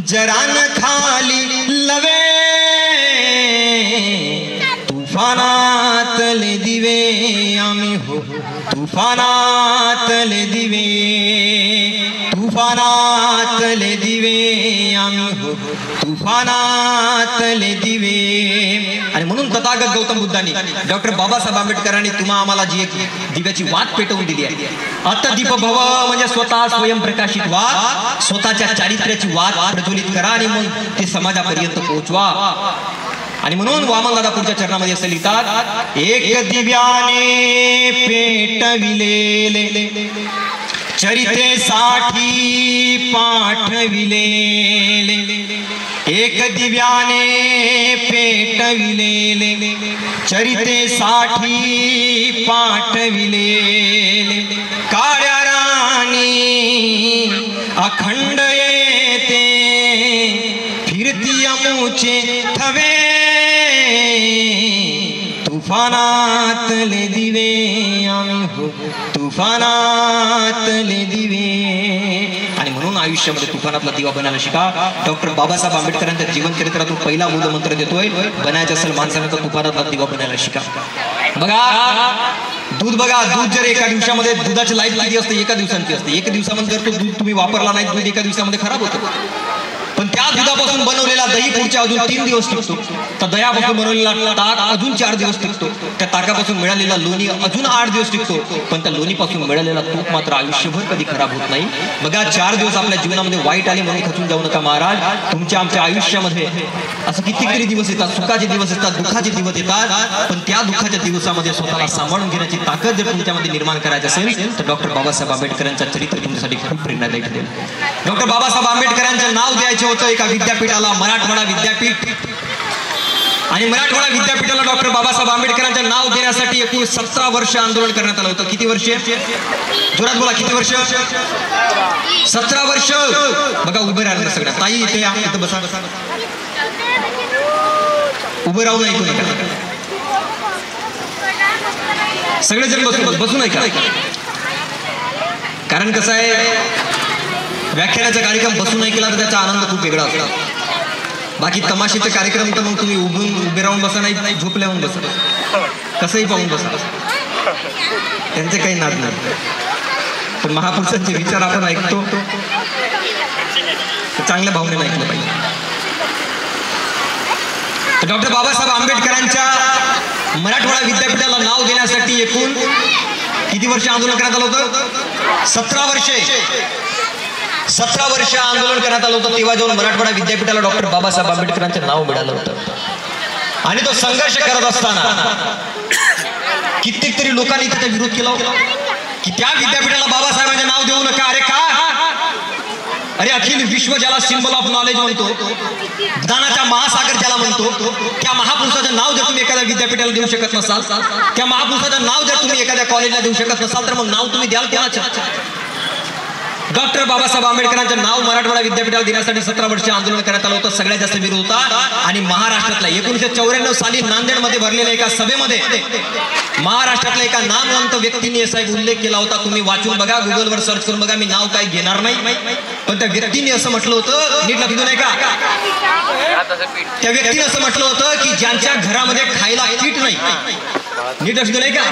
जरान खाली लवे, तुफानातले दिवे आम्ही हो, तुफानातले दिवे, तुफानातले दिवे आम्ही हो, तुफानातले दिवे. आणि म्हणून तथागत गौतम बुद्धांनी, डॉक्टर बाबासाहेब आंबेडकरांनी तुम्हा आम्हाला जी एक दिव्याची वात पेटवून दिली आहे, अत्तदीप भव म्हणजे स्वतः स्वयंप्रकाशित व्हा, स्वतःच्या चारित्र्याची वात प्रज्वलित करा आणि मग ते समाजापर्यंत पोहोचवा. आणि म्हणून वामनदादा पुढच्या चरणामध्ये असं लिहितात, एक दिव्याने पेटविलेले चरितेसाठी पाठविलेले, एक दिव्याने पेटविलेले चरितेसाठी पाठविलेले, काळ्या राणी अखंड येते फिरती अमुचे थवे, तुफानातले दिवे आम्ही हो, तुफानातले दिवे. आणि म्हणून आयुष्यामध्ये तुफानातला दिवा बनायला शिका. डॉक्टर बाबासाहेब आंबेडकरांच्या जीवनचरित्रातून पहिला मूलमंत्र देतोय, बनायचं असेल माणसाने तर तुफानातला दिवा बनायला शिका. बघा दूध जर एका दिवसामध्ये, दुधाची लाईफ किती असते, एका दिवसांची असते. एका दिवसामध्ये जर तो दूध तुम्ही वापरला नाही, दूध एका दिवसामध्ये खराब होतं. पण त्या दुधापासून बनवलेला दही पुढच्या अजून 3 दिवस टिकतो, त्या दह्यापासून बनवलेला ताक अजून 4 दिवस टिकतो, त्या ताकापासून मिळालेला लोणी अजून 8 दिवस टिकतो, पण त्या लोणीपासून मिळालेला तूप मात्र आयुष्यभर कधी खराब होत नाही. बघा 4 दिवस आपल्या जीवनामध्ये वाईट आले म्हणून खचून जाऊ नका महाराज. तुमच्या आमच्या आयुष्यामध्ये असं कितीतरी दिवस येतात, सुखाचे दिवस येतात, दुःखाचे दिवस येतात, पण त्या दुःखाच्या दिवसामध्ये स्वतःला सांभाळून घेण्याची ताकद जर तुमच्यामध्ये निर्माण करायची असेल तर डॉक्टर बाबासाहेब आंबेडकरांचं चरित्र तुमच्यासाठी खूप प्रेरणादायी ठरेल. डॉक्टर बाबासाहेब आंबेडकरांचं नाव द्यायचे होतं एका विद्यापीठाला, मराठवाडा विद्यापीठ. आणि मराठवाडा विद्यापीठाला डॉक्टर बाबासाहेब आंबेडकरांचे नाव देण्यासाठी एकूण 17 वर्ष आंदोलन करण्यात आलं होतं. किती वर्ष? जोरात बोला, किती वर्ष? 17 वर्ष. बघा उभे राहिलं सगळ्या ताई, इथे बसा, उभं राहू नाही कोणी, सगळेजण बसू नाही का? कारण कसं आहे, व्याख्यानाचा कार्यक्रम बसून नाही केला तर त्याचा आनंद खूप वेगळा असतो. बाकी तमाशेचे कार्यक्रम तर मग तुम्ही उभे राहून बसा, नाही झोपल्याहून बसा, कसंही पाहून बसा, त्यांचे काही नाद नाही. पण महापुरुषांचे विचार आपण ऐकतो चांगल्या भावनेने ऐकलं पाहिजे. तर डॉक्टर बाबासाहेब आंबेडकरांच्या मराठवाडा विद्यापीठाला नाव देण्यासाठी एकूण किती वर्ष आंदोलन करण्यात आलं होतं? 17 वर्षे. 17 वर्ष आंदोलन करण्यात आलं होतं. तेव्हा जाऊन मराठवाडा विद्यापीठाला डॉक्टर बाबासाहेब आंबेडकरांचे नाव मिळालं होतं. आणि तो संघर्ष करत असताना कित्येक तरी लोकांनी त्याचा विरोध केला की त्या विद्यापीठाला बाबासाहेबांचे नाव देऊ नका. अरे का? अरे अखिल विश्व ज्याला सिम्बल ऑफ नॉलेज म्हणतो, ज्ञानाचा महासागर ज्याला म्हणतो, त्या महापुरुषाचं नाव जर तुम्ही एखाद्या विद्यापीठाला देऊ शकत नसाल, त्या महापुरुषाचं नाव जर तुम्ही एखाद्या कॉलेजला देऊ शकत नसाल, तर मग नाव तुम्ही द्याल कोणाचं? डॉक्टर बाबासाहेब आंबेडकरांचे नाव मराठवाडा विद्यापीठाला देण्यासाठी 17 वर्ष आंदोलन करण्यात आलं होतं. सगळ्यात जास्त विरोध होता. आणि महाराष्ट्रातल्या 1994 साली नांदेडमध्ये भरलेल्या एका सभेमध्ये महाराष्ट्रातल्या एका नामवंत व्यक्तीने असा एक उल्लेख केला होता. तुम्ही वाचून बघा, गुगलवर सर्च करून बघा, मी नाव काही घेणार नाही. पण त्या व्यक्तीने असं म्हटलं होतं, नीट लक्षात नाही का, त्या व्यक्तीने असं म्हटलं होतं की ज्यांच्या घरामध्ये खायला पीठ नाही, नीट लक्षात नाही का,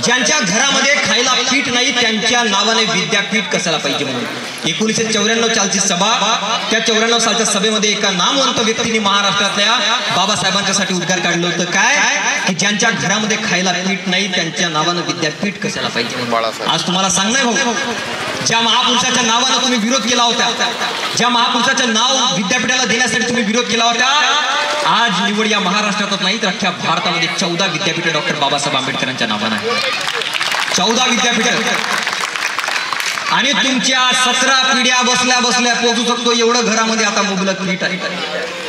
ज्यांच्या घरामध्ये खायला पीठ नाही त्यांच्या नावाने विद्यापीठ कशाला पाहिजे म्हणून. 1994 सालची सभा, त्या 94 सालच्या सभेमध्ये एका नामवंत व्यक्तीने महाराष्ट्रातल्या बाबासाहेबांच्यासाठी उद्गार काढलं होतं, काय की ज्यांच्या घरामध्ये खायला पीठ नाही त्यांच्या नावानं विद्यापीठ कशाला पाहिजे म्हणून. आज तुम्हाला सांगणार भाऊ, ज्या महापुरुषाच्या नावानं तुम्ही विरोध केला होता, ज्या महापुरुषाचं नाव विद्यापीठाला देण्यासाठी तुम्ही विरोध केला होता, आज निवड या महाराष्ट्रातच नाही तर अख्ख्या भारतामध्ये 14 विद्यापीठ डॉक्टर बाबासाहेब आंबेडकरांच्या नावानं आहे. 14 विद्यापीठ आणि तुमच्या 17 पिढ्या बसल्या बसल्या पोहोचू शकतो एवढं घरामध्ये आता मुबलक पीठ आहे.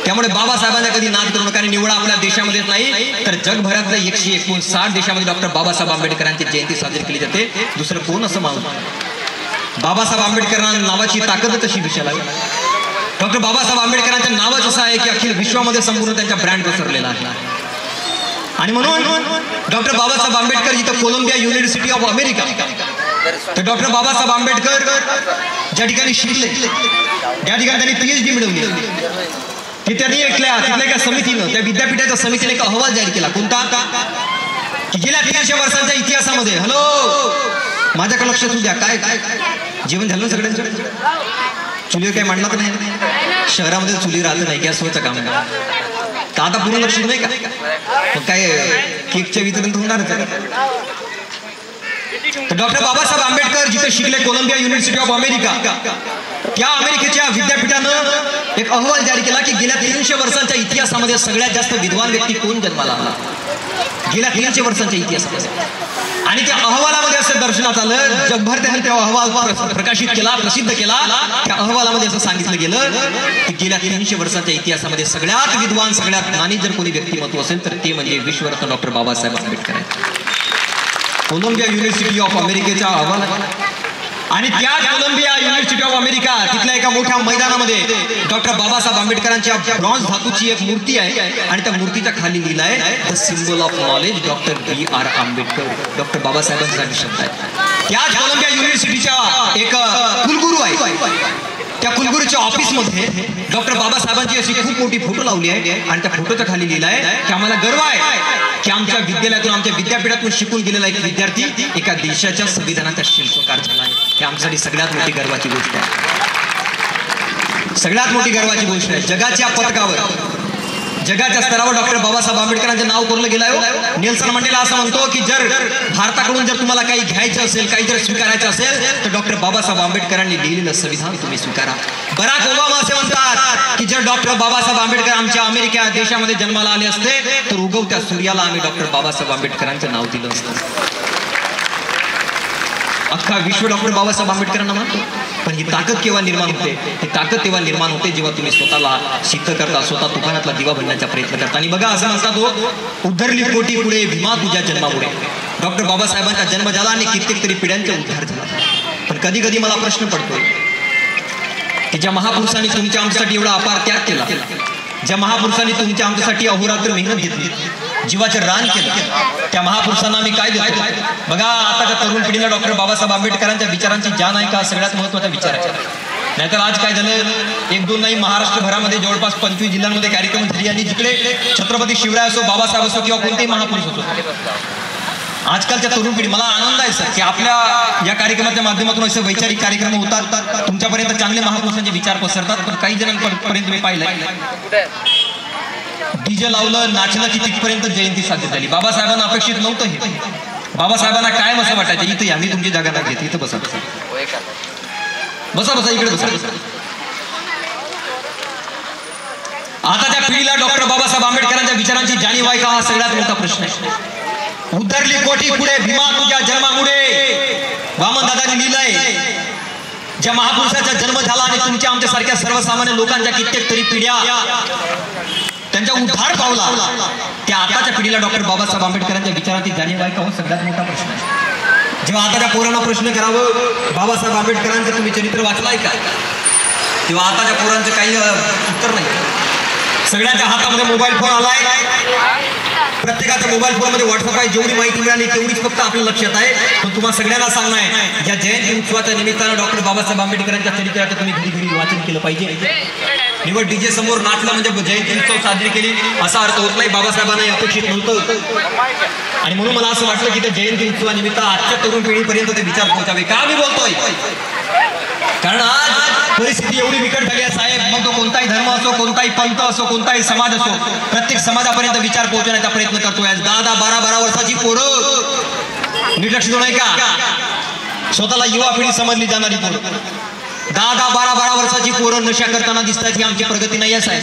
त्यामुळे बाबासाहेबांना कधी नाद करू नका. आणि निवड आपल्या देशामध्येच नाही तर जगभरातल्या 159 देशामध्ये डॉक्टर बाबासाहेब आंबेडकरांची जयंती साजरी केली जाते. दुसरं कोण असं मानू. बाबासाहेब आंबेडकरांना नावाची ताकद तशी विषयाला. डॉक्टर बाबासाहेब आंबेडकरांचं नावच असं आहे की अखिल विश्वामध्ये संपूर्ण त्यांचा ब्रँड पसरलेला आहे. आणि म्हणून डॉक्टर बाबासाहेब आंबेडकर इथं कोलंबिया युनिव्हर्सिटी ऑफ अमेरिका, तर डॉक्टर बाबासाहेब आंबेडकर ज्या ठिकाणी शिकले त्या ठिकाणी त्यांनी PhD मिळवली. तिथल्या एका समितीनं, त्या विद्यापीठाच्या समितीने एक अहवाल जाहीर केला. कोणता की गेल्या 300 वर्षांच्या इतिहासामध्ये, हॅलो माझ्याकडे लक्ष द्या, काय जेवण झालं सगळ्यांचं, चुलीवर काही मांडला तर नाही, शहरामध्ये चुली राहत नाही, गॅसवरचं काम आहे. तर आता पूर्ण लक्ष नाही का, मग काय केकच्या वितरण होणार. तर डॉक्टर बाबासाहेब आंबेडकर जिथे शिकले कोलंबिया युनिव्हर्सिटी ऑफ अमेरिका, त्या अमेरिकेच्या विद्यापीठानं एक अहवाल जारी केला की गेल्या 300 वर्षांच्या इतिहासामध्ये सगळ्यात जास्त विद्वान व्यक्ती कोण जन्माला आला गेल्या 300 वर्षांच्या इतिहासामध्ये. आणि त्या अहवालामध्ये असं दर्शनात आलं, जगभर त्याने तो अहवाल प्रकाशित केला, प्रसिद्ध केला. त्या अहवालामध्ये असं सांगितलं गेलं की गेल्या 300 वर्षांच्या इतिहासामध्ये सगळ्यात विद्वान, सगळ्यात ज्ञानी जर कोणी व्यक्तिमत्व असेल तर ते म्हणजे विश्वरत्न डॉक्टर बाबासाहेब आंबेडकर आहेत. कोलंबिया युनिव्हर्सिटी ऑफ अमेरिकेचा अहवाल आहे. आणि त्या कोलंबिया युनिव्हर्सिटी ऑफ अमेरिका तिथल्या एका मोठ्या मैदानामध्ये डॉक्टर बाबासाहेब आंबेडकरांच्या ब्रॉन्झ धातूची एक मूर्ती आहे. आणि त्या मूर्तीच्या खाली लिहिलं आहे the symbol of knowledge doctor B.R. Ambedkar. Doctor बाबासाहेबांचा शब्द आहे. त्याच कोलंबिया युनिव्हर्सिटीच्या एक कुलगुरू आहे. त्या कुलगुरूच्या ऑफिसमध्ये डॉक्टर बाबासाहेबांची अशी खूप मोठी फोटो लावली आहे. आणि त्या फोटोच्या खाली लिहिलं आहे की आम्हाला गर्व आहे की आमच्या विद्यालयातून, आमच्या विद्यापीठातून शिकून गेलेला एक विद्यार्थी एका देशाच्या संविधानाचा शिल्पकार झाला आहे. ही आमच्यासाठी सगळ्यात मोठी गर्वाची गोष्ट आहे. सगळ्यात मोठी गर्वाची गोष्ट आहे. जगाच्या पथकावर, जगाच्या स्तरावर डॉक्टर बाबासाहेब आंबेडकरांचं नाव कोरलं गेलं आहे. नेल्सन मंडेला असं म्हणतो की जर भारताकडून जर तुम्हाला काही घ्यायचं असेल, काही जर स्वीकारायचं असेल तर डॉक्टर बाबासाहेब आंबेडकरांनी लिहिलेलं संविधान तुम्ही स्वीकारा. बराक ओबामा असे म्हणतात की जर डॉक्टर बाबासाहेब आंबेडकर आमच्या अमेरिका देशामध्ये जन्माला आले असते तर उगवत्या सूर्याला आम्ही डॉक्टर बाबासाहेब आंबेडकरांचं नाव दिलं असतं. अख्खा विश्व डॉक्टर बाबासाहेब आंबेडकरांना मानतो. पण ही ताकद केव्हा निर्माण होते, ही ताकद तेव्हा निर्माण होते जेव्हा तुम्ही स्वतःला सिद्ध करता, स्वतः तुफानातला दिवा बनण्याचा प्रयत्न करता. आणि बघा असं म्हणतात, हो उद्धरली कोटी पुढे भीमा तुझ्या जन्मापुढे. डॉक्टर बाबासाहेबांचा जन्म झाला आणि कित्येक तरी पिढ्यांचा उद्धार झाला. पण कधी कधी मला प्रश्न पडतोय की ज्या महापुरुषांनी तुमच्या आमच्यासाठी एवढा अपार त्याग केला, ज्या महापुरुषांनी तुमच्या आमच्यासाठी अहोरात्र मेहनत घेतली, जीवाचे रान केलं, त्या महापुरुषांना मी काय देतो. बघा आताच्या तरुण पिढीला डॉक्टर बाबासाहेब आंबेडकरांच्या विचारांची जाण आहे का, सगळ्यात महत्त्वाचा विचार आहे. नाहीतर आज काय झालं, 1-2 नाही महाराष्ट्रभरामध्ये जवळपास 25 जिल्ह्यांमध्ये कार्यक्रम झाले. आणि जिकडे छत्रपती शिवराय असो, बाबासाहेब असो किंवा कोणतेही महापुरुष असो, आजकालच्या तरुण पिढी, मला आनंद आहे सर की आपल्या या कार्यक्रमाच्या माध्यमातून असे वैचारिक कार्यक्रम होतात, तुमच्यापर्यंत चांगले महापुरुषांचे विचार पसरतात. पण काही जणांपर्यंत मी पाहिलंय डीजे लावलं, नाचलं की तिथपर्यंत जयंती साजरी झाली. बाबासाहेबांना अपेक्षित नव्हतं हे. बाबासाहेबांना कायम असं वाटायचं इथं या, मी तुमची जागा नाही घेत, इथं बसा बसा बसा इकडे बसा. आता त्या पिढीला डॉक्टर बाबासाहेब आंबेडकरांच्या विचारांची जाणीव आहे का, हा सगळ्यात मोठा प्रश्न आहे. उद्धरली कोटी पुढे भीमा तुझ्या जन्मामुळे, वामनदादांनी लिहिलंय. ज्या महापुरुषाचा जन्म झाला आणि तुमच्या आमच्यासारख्या सर्वसामान्य लोकांच्या कित्येक तरी पिढ्या त्यांचा उद्धार पावला, त्या आताच्या पिढीला डॉक्टर बाबासाहेब आंबेडकरांच्या विचारांची जाणीव आहे का, हो सगळ्यात मोठा प्रश्न आहे. जेव्हा आताच्या पोरांना प्रश्न करावं बाबासाहेब आंबेडकरांचं तुम्ही चरित्र वाचलाय का, तेव्हा आताच्या पोरांचं काही उत्तर नाही. सगळ्यांच्या हातामध्ये मोबाईल फोन आलाय. प्रत्येकाच्या मोबाईल फोनमध्ये व्हॉट्सअप आहे, जेवढी माहिती मिळाली तेवढीच फक्त आपल्या लक्षात आहे. पण तुम्हाला सगळ्यांना सांगणं आहे, ज्या जयंती उत्सवाच्या निमित्तानं डॉक्टर बाबासाहेब आंबेडकरांच्या चरित्राचं तुम्ही घरी घरी वाचन केलं पाहिजे. निवड डीजे समोर नाचलं म्हणजे जयंती उत्सव साजरी केली असा अर्थ होत नाही. बाबासाहेबांना अपेक्षित नव्हतं आणि म्हणून मला असं वाटलं की त्या जयंती उत्सवानिमित्त आजच्या तरुण पिढीपर्यंत ते विचार पोहोचावे. का मी बोलतोय, कारण आज परिस्थिती एवढी बिकट झाली आहे साहेब. मग तो कोणताही धर्म असो, कोणताही पंथ असो, कोणताही समाज असो, प्रत्येक समाजापर्यंत विचार पोहोचवण्याचा प्रयत्न करतोय. आज 10-12 वर्षाची पोरं निर्लक्षित नाही का, स्वतःला युवा पिढी समजली जाणारी पोरं 10-12 वर्षाची पोरं नशा करताना दिसतात. ही आमची प्रगती नाही आहे साहेब.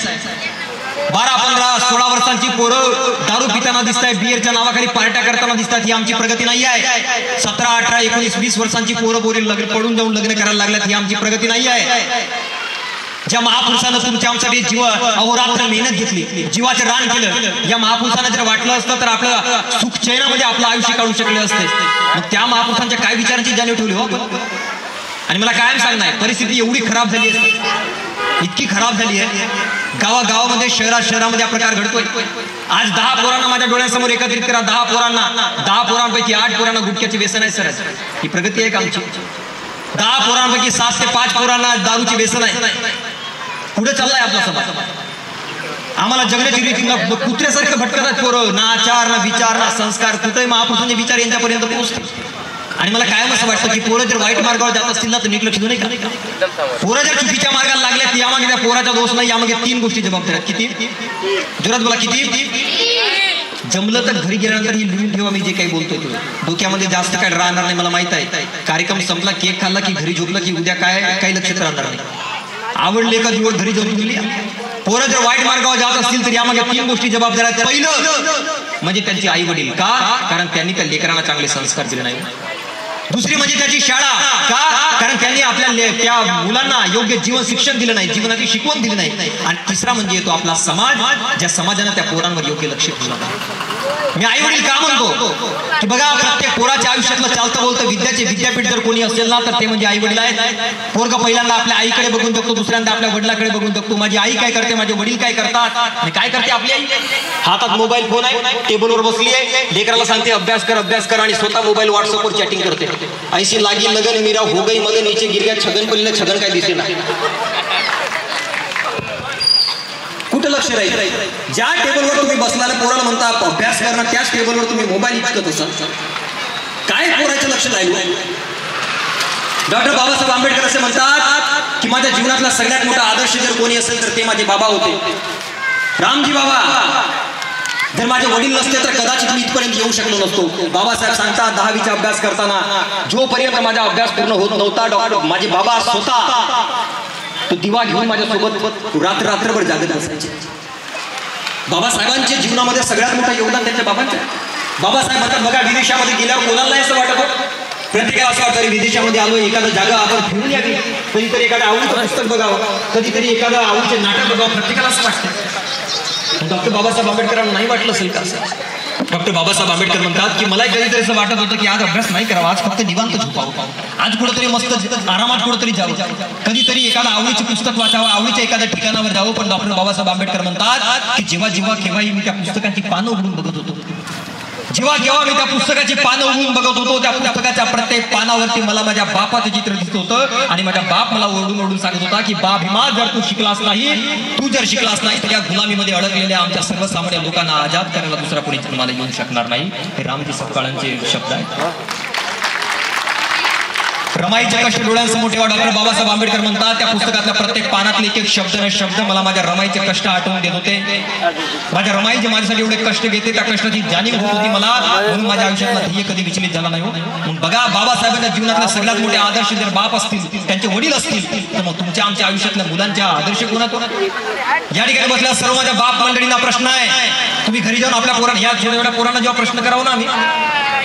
12-15-16 वर्षांची पोरं दारू पिताना दिसत आहे, बिअरच्या नावाखाली पार्ट्या करताना दिसतात. ही आमची प्रगती नाही आहे. 17-18-19-20 वर्षांची पोरं बोरी पडून जाऊन लग्न करायला लागल्यात. ही आमची प्रगती नाही आहे. ज्या महापुरुषानं तुमच्या आमच्यासाठी जीव अहोरात्र मेहनत घेतली, जीवाचं रान केलं, या महापुरुषांना जर वाटलं असतं तर आपलं सुख चैनामध्ये आपलं आयुष्य काढू शकले असते. मग त्या महापुरुषांच्या काय विचारांची जाणीव ठेवली हो. आणि मला कायम सांगणार, परिस्थिती एवढी खराब झाली आहे, इतकी खराब झाली आहे, गावागावामध्ये शहरामध्ये हा प्रकार घडतोय. आज 10 पोरांना माझ्या डोळ्यासमोर एकत्रित करा, 10 पोरांपैकी 8 पोरांना गुटख्याची व्यसन आहे सर. ही प्रगती आहे का आमची? 10 पोरांपैकी 7 ते 5 पोरांना दारूची व्यसन आहे. पुढे चाललाय आपला समाज. आम्हाला जगण्याची रीती कुत्र्यासारखं भटकतात पोरं, ना आचार ना विचार ना संस्कार. कुठेही महापुरुषांचे विचार यांच्यापर्यंत पोहोचते. आणि मला कायम असं वाटतं की पोरं जर वाईट मार्गावर जात असतील ना तर नीट लक्ष देऊ नये का. पोरं जर चुकीच्या मार्गाला लागल्या तर यामागे त्या पोराचा दोष नाही, यामागे 3 गोष्टी जबाबदार आहेत. किती जोरात बोला, किती? जमलं तर घरी गेल्यानंतर ही लिहून ठेवा. मी जे काही बोलतोय ते डोक्यामध्ये जास्त काय राहणार नाही. मला माहित आहे कार्यक्रम संपला, केक खाल्ला की घरी झोपला की उद्या काय काही लक्षात राहणार नाही. आवडले का दिवस घरी जाऊन गेली. पोरं जर वाईट मार्गावर जात असतील तर यामागे 3 गोष्टी जबाबदार आहेत. पहिलं म्हणजे त्यांची आई वडील. का? कारण त्यांनी त्या लेकरांना चांगले संस्कार दिले नाही. दुसरी म्हणजे त्याची शाळा. का? कारण त्यांनी आपल्या त्या मुलांना योग्य जीवन शिक्षण दिलं नाही, जीवनाची शिकवण दिली नाही. आणि तिसरा म्हणजे येतो आपला समाज, ज्या समाजानं त्या पोरांवर योग्य लक्ष ठेवलं नाही. मी आई वडील का म्हणतो की बघा, प्रत्येक पोराच्या आयुष्यातलं चालतं बोलतं विद्यापीठ जर कोणी असेल ना तर ते म्हणजे आई वडील आहेत. पोरगा पहिल्यांदा आपल्या आईकडे बघून बघतो, दुसऱ्यांदा आपल्या वडिलाकडे बघून बघतो. माझी आई काय करते, माझे वडील काय करतात, आणि काय करते आपली आई? हातात मोबाईल फोन आहे, टेबलवर बसली आहे, लेकराला सांगते अभ्यास कर, आणि स्वतः मोबाईल व्हॉट्सअपवर चॅटिंग करते. ऐसी लागी लगन मीरा हो गई मगन, नीचे गिर गया छगन, पडलेलं छगन काय दिसे ना. कुठं लक्ष राहील? ज्या टेबलवर तुम्ही बसला पोराला म्हणता अभ्यास करणं, त्याच टेबलवर तुम्ही मोबाईल इतकत असाल. काय पोराचं लक्ष राहील? डॉक्टर बाबासाहेब आंबेडकर असे म्हणतात की माझ्या जीवनातला सगळ्यात मोठा आदर्श जर कोणी असेल तर ते माझे बाबा होते, रामजी बाबा. जर माझे वडील नसते तर कदाचित मी इथपर्यंत येऊ शकलो नसतो. बाबासाहेब सांगतात 10वीचा अभ्यास करताना जोपर्यंत माझा अभ्यास पूर्ण होत नव्हता, डॉक्टर माझे बाबा स्वतः तो दिवा घेऊन माझ्यासोबत रात्रभर जागत असायचे. बाबासाहेबांच्या जीवनामध्ये सगळ्यात मोठं योगदान त्यांच्या बाबांचं. बाबासाहेब म्हणतात बघा, विदेशामध्ये गेल्यावर कोणाला असं वाटत, प्रत्येकाला असं वाटतं विदेशामध्ये आलो, एखादं जागा आपण फिरून यावी, कधीतरी एखादं आवडीचं पुस्तक बघावं, कधीतरी एखादं आवडीचे नाटक बघावं, प्रत्येकाला असं वाटतं. डॉक्टर बाबासाहेब आंबेडकरांना नाही वाटलं असेल का असं? डॉक्टर बाबासाहेब आंबेडकर म्हणतात की मला कधीतरी असं वाटत होतं की आज अभ्यास नाही करावा, आज फक्त निवांत झोपावं, आज कुठेतरी मस्त आरामात कुठेतरी जावं, कधीतरी एखादं आवडीचे पुस्तक वाचावं, आवडीच्या एखाद्या ठिकाणावर जावं. पण डॉक्टर बाबासाहेब आंबेडकर म्हणतात की जेव्हा केव्हाही मी त्या पुस्तकाची पानं उघडून बघत होतो, जेव्हा मी त्या पुस्तकाची पानं उघडून बघत होतो, त्या पुस्तकाच्या प्रत्येक पानावरती मला माझ्या बापाचं चित्र दिसत होतं. आणि माझा बाप मला ओरडून सांगत होता की बा भीमा, जर तू शिकलास नाही, तू जर शिकलास नाही तर या गुलामीमध्ये अडकलेल्या आमच्या सर्वसामान्य लोकांना आजाद करायला दुसरा कोणी जन्माला येऊ शकणार नाही. हे रामजी सपकाळांचे शब्द आहेत. रमाईचे कष्ट डोळ्यांसमोर ठेवा. डॉक्टर बाबासाहेब आंबेडकर म्हणतात त्या पुस्तकातल्या प्रत्येक पानातले एक शब्द मला माझ्या रमाईचे कष्ट आठवून देत होते. माझ्या रमाई जे माझ्यासाठी एवढे कष्ट घेते, त्या कष्टाची जाणीव होत होती मला, म्हणून माझ्या आयुष्यातला ध्येय कधी विचलित झाला नाही. मग बघा, बाबासाहेबांच्या जीवनातले सगळ्यात मोठे आदर्श जर बाप असतील, त्यांचे वडील असतील, तर मग तुमच्या आमच्या आयुष्यातल्या मुलांच्या आदर्श कोणात? या ठिकाणी बसल्या सर्व माझ्या बाप मंडळींना प्रश्न आहे. तुम्ही घरी जाऊन आपल्या पोरांना, या एवढ्या पोरांना जेव्हा प्रश्न करावं ना आम्ही,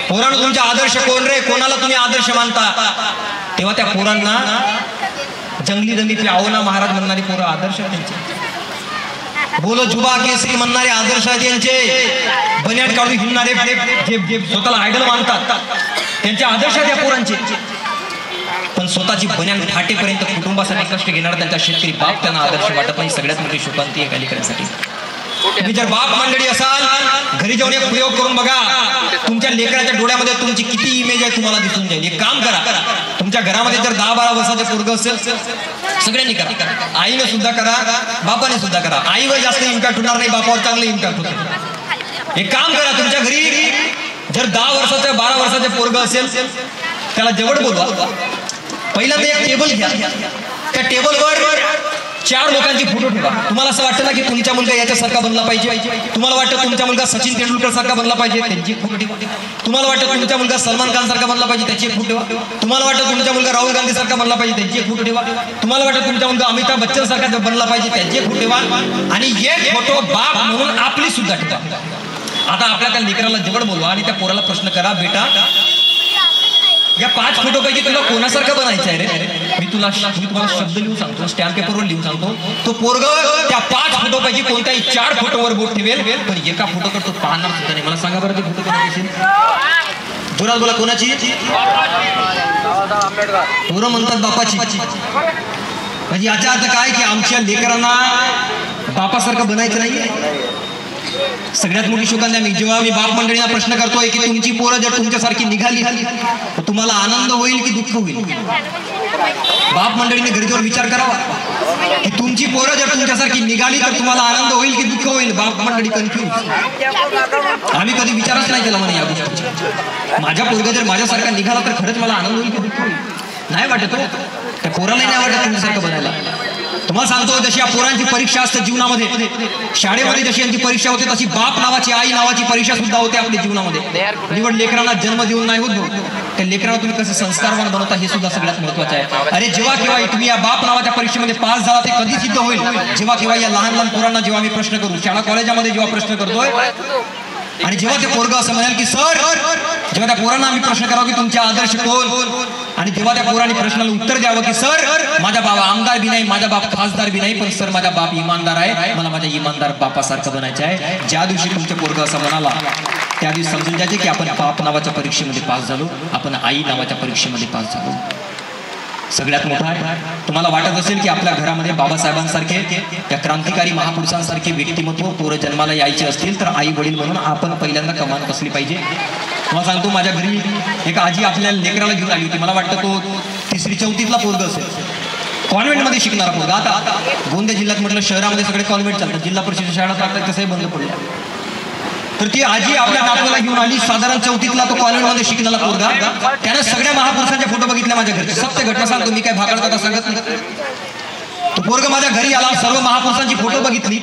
पोरांना तुमचे आदर्श कोण रे, कोणाला तुम्ही आदर्श मानता, तेव्हा त्या पोरांना जंगली जंगलीतले आवना महाराज म्हणणारी पोरं आदर्श आहेत त्यांचे. बोलो जुबा केसरी म्हणणारे आदर्श आहेत त्यांचे. बनियान काढून हिंडणारे जे स्वतःला आयडल मानतात त्यांचे आदर्श आहेत या पोरांचे. पण स्वतःची बनियान फाटेपर्यंत कुटुंबासाठी कष्ट घेणार त्यांचा शेतकरी बाप त्यांना आदर्श वाटत नाही. सगळ्यात मोठी शोकांती आहे लेकरांसाठी. तुम्ही जर बाप मंडळी असाल, घरी जाऊन एक प्रयोग करून बघा, तुमच्या लेकराच्या डोळ्यामध्ये तुमची किती इमेज आहे तुम्हाला दिसून जाईल. एक काम करा, तुमच्या घरामध्ये जर 10-12 वर्षाचे पोरग असेल, सगळ्यांनी करा, आईने सुद्धा करा, बापाने सुद्धा करा. आईवर जास्त इम्पॅक्ट होणार नाही, बापावर चांगलं इम्पॅक्ट होतं. एक काम करा, तुमच्या घरी जर 10 वर्षाचं 12 वर्षाचे पोरग असेल, त्याला जवळ बोलवा. पहिल्यांदा एक टेबल घ्या, त्या टेबलवर 4 लोकांची फोटो ठेवा. तुम्हाला असं वाटतं ना की तुमचा मुलगा याच्यासारखा बनला पाहिजे, तुम्हाला वाटतं तुमचा मुलगा सचिन तेंडुलकर सारखा बनला पाहिजे, त्यांची फोटो ठेवा. तुम्हाला वाटतं तुमचा मुलगा सलमान खान सारखा बनला पाहिजे, त्याची एक फोटो ठेवा. तुम्हाला वाटतं तुमचा मुलगा राहुल गांधी सारखा बनला पाहिजे, त्यांची एक फोटो ठेवा. तुम्हाला वाटतं तुमचा मुलगा अमिताभ बच्चन सारखा बनला पाहिजे, त्यांची एक फोटो ठेवा. आणि एक फोटो बाप म्हणून आपली सुद्धा ठेवा. आता आपल्या त्या लेकराला जवळ बोलवा आणि त्या पोराला प्रश्न करा, बेटा या 5 फोटोपैकी तुला कोणासारखं बनायचं आहे रे? मी तुम्हाला शब्द लिहून सांगतो, स्टॅम्प पेपरवर लिहून सांगतो. तो पोरग त्या 5 फोटोपैकी कोणत्याही 4 फोटोवर बोट ठेवेल, पण एका फोटोकडे तो पाहणार सुद्धा नाही. मला सांगा बरं, ते फोटो कोणाची? जोरात बोला, कोणाची? पोरं म्हणतात बापाची. म्हणजे याचा अर्थ काय की आमच्या लेकरांना बापासारखं बनायचं नाहीये. सगळ्यात मोठी शोकांना जेव्हा मी बाप मंडळींना प्रश्न करतोय की तुमची पोरं जर तुमच्यासारखी निघाली तर तुम्हाला आनंद होईल की दुःख होईल? बाप मंडळीने गरजेवर विचार करावा की तुमची पोरं जर तुमच्यासारखी निघाली तर तुम्हाला आनंद होईल की दुःख होईल? बाप मंडळी कन्फ्यूज. आम्ही कधी विचारच नाही केला म्हणे या गोष्टीचा. माझ्या पोरगा जर माझ्यासारखा निघाला तर खरंच मला आनंद होईल की दुःख होईल? नाही वाटत हो, त्या पोरालाही नाही वाटत तुमच्यासारखं बनायला. तुम्हाला सांगतो, जशी या पोरांची परीक्षा असते जीवनामध्ये, शाळेमध्ये जशी यांची परीक्षा होते तशी बाप नावाची, आई नावाची परीक्षा सुद्धा होते आपल्या जीवनामध्ये. निवड लेकरांना जन्म देऊन नाही होत, त्या लेकरांना तुम्ही कसं संस्कारवान बनवता हे सुद्धा सगळ्यात महत्वाचं आहे. अरे जेव्हा केव्हा तुम्ही या बाप नावाच्या परीक्षेमध्ये पास झाला ते कधी सिद्ध होईल? जेव्हा केव्हा या लहान लहान पोरांना जेव्हा मी प्रश्न करू, शाळा कॉलेजामध्ये जेव्हा प्रश्न करतोय, आणि जेव्हा ते पोरग असं म्हणाल की सर, जेव्हा त्या पोरांना आम्ही प्रश्न करावं की तुमचे आदर्श कोण, आणि जेव्हा त्या पोरांनी प्रश्नाला उत्तर द्यावं की सर माझा बाप आमदार बी नाही, माझा बाप खासदार बी नाही, पण सर माझा बाप इमानदार आहे, मला माझ्या इमानदार बापासारखं बनायचं आहे. ज्या दिवशी तुमचे पोरग असं म्हणाला त्या दिवशी समजून जायचे की आपण बाप नावाच्या परीक्षेमध्ये पास झालो, आपण आई नावाच्या परीक्षेमध्ये पास झालो. सगळ्यात मोठा आहे. तुम्हाला वाटत असेल की आपल्या घरामध्ये बाबासाहेबांसारखे, त्या क्रांतिकारी महापुरुषांसारखे व्यक्तिमत्व पोरं जन्माला यायचे असतील तर आई वडील म्हणून आपण पहिल्यांदा कमान कसली पाहिजे. मला सांगतो, माझ्या घरी एक आजी आपल्या लेकराला घेऊन आली होती. मला वाटतं तो 3री-4थीतला पोरगा असेल, कॉन्व्हेंटमध्ये शिकणारा पोरगा. आता गोंदिया जिल्ह्यात म्हटलं शहरामध्ये सगळे कॉन्व्हेंट चालतात, जिल्हा परिषद शाळा चालतात, कसंही बंद पडल्या. तर ती आजी आपल्या नातवाला घेऊन आली, साधारण 4थीतला तो कॉलेजमध्ये शिकलेला पोरगा. त्यानं सगळ्या महापुरुषांचे फोटो बघितले माझ्या घरी. सत्य घटना सांगतो, मी काय भाकड कथा सांगत नाही. तो पोरगा माझ्या घरी आला, सर्व महापुरुषांची फोटो बघितली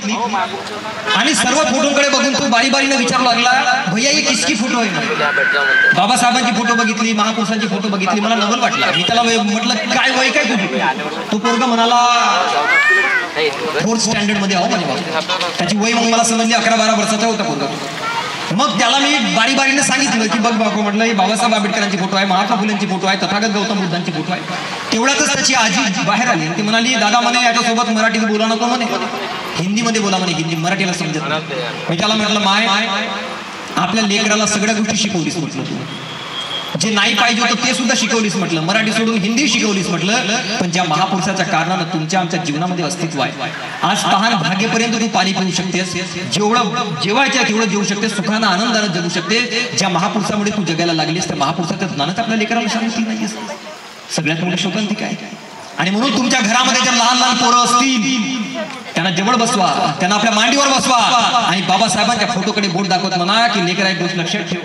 आणि सर्व फोटोकडे बघून तो बारीबारीने विचारू लागला, भैया ये किसकी फोटो आहे? बाबासाहेबांची फोटो बघितली, महापुरुषांची फोटो बघितली. मला नवल वाटला. मी त्याला म्हटलं काय वय काय तुझी? तो पोरगा म्हणाला 4th स्टँडर्ड मध्ये आहो माझ्या. त्याची वय मग मला समजली 11-12 वर्षाचा होता पोरगा. मग त्याला मी बारीबारीने सांगितलं की बघ बाबा, म्हटलं हे बाबासाहेब आंबेडकरांची फोटो आहे, महात्मा फुलेंची फोटो आहे, तथागत गौतम बुद्धांची फोटो आहे. तेवढ्यातच त्याची आजी बाहेर आली. ती म्हणाली, दादा म्हणे याच्यासोबत मराठीत बोला नको म्हणे, हिंदीमध्ये बोला म्हणे, हिंदी मराठीला समजत नाही. मी त्याला म्हटलं, माय आपल्या लेकराला सगळ्या गोष्टी शिकवलीस म्हटलं, तू जे नाही पाहिजे होतं ते सुद्धा शिकवलीस म्हटलं, मराठी सोडून हिंदी शिकवलीस म्हटलं, पण ज्या महापुरुषाच्या कारणानं तुमच्या आमच्या जीवनामध्ये अस्तित्व आहे. आज तहान भागेपर्यंत तू पाणी पिऊ शकतेस, जेवढं जेवायचं तेवढं जेवू शकतेस, सुखानं आनंदानं जगू शकते. ज्या महापुरुषामुळे तू जगायला लागलीस त्या महापुरुषाच्या ज्ञानात आपल्या लेकराला शांती नाहीये. सगळ्यात मोठी शोकांतिका आहे. आणि म्हणून तुमच्या घरामध्ये जर लहान लहान पोरं असतील त्यांना जवळ बसवा, त्यांना आपल्या मांडीवर बसवा आणि बाबासाहेबांच्या फोटोकडे बोट दाखवत म्हणा की लेकरा एक गोष्ट लक्षात ठेव,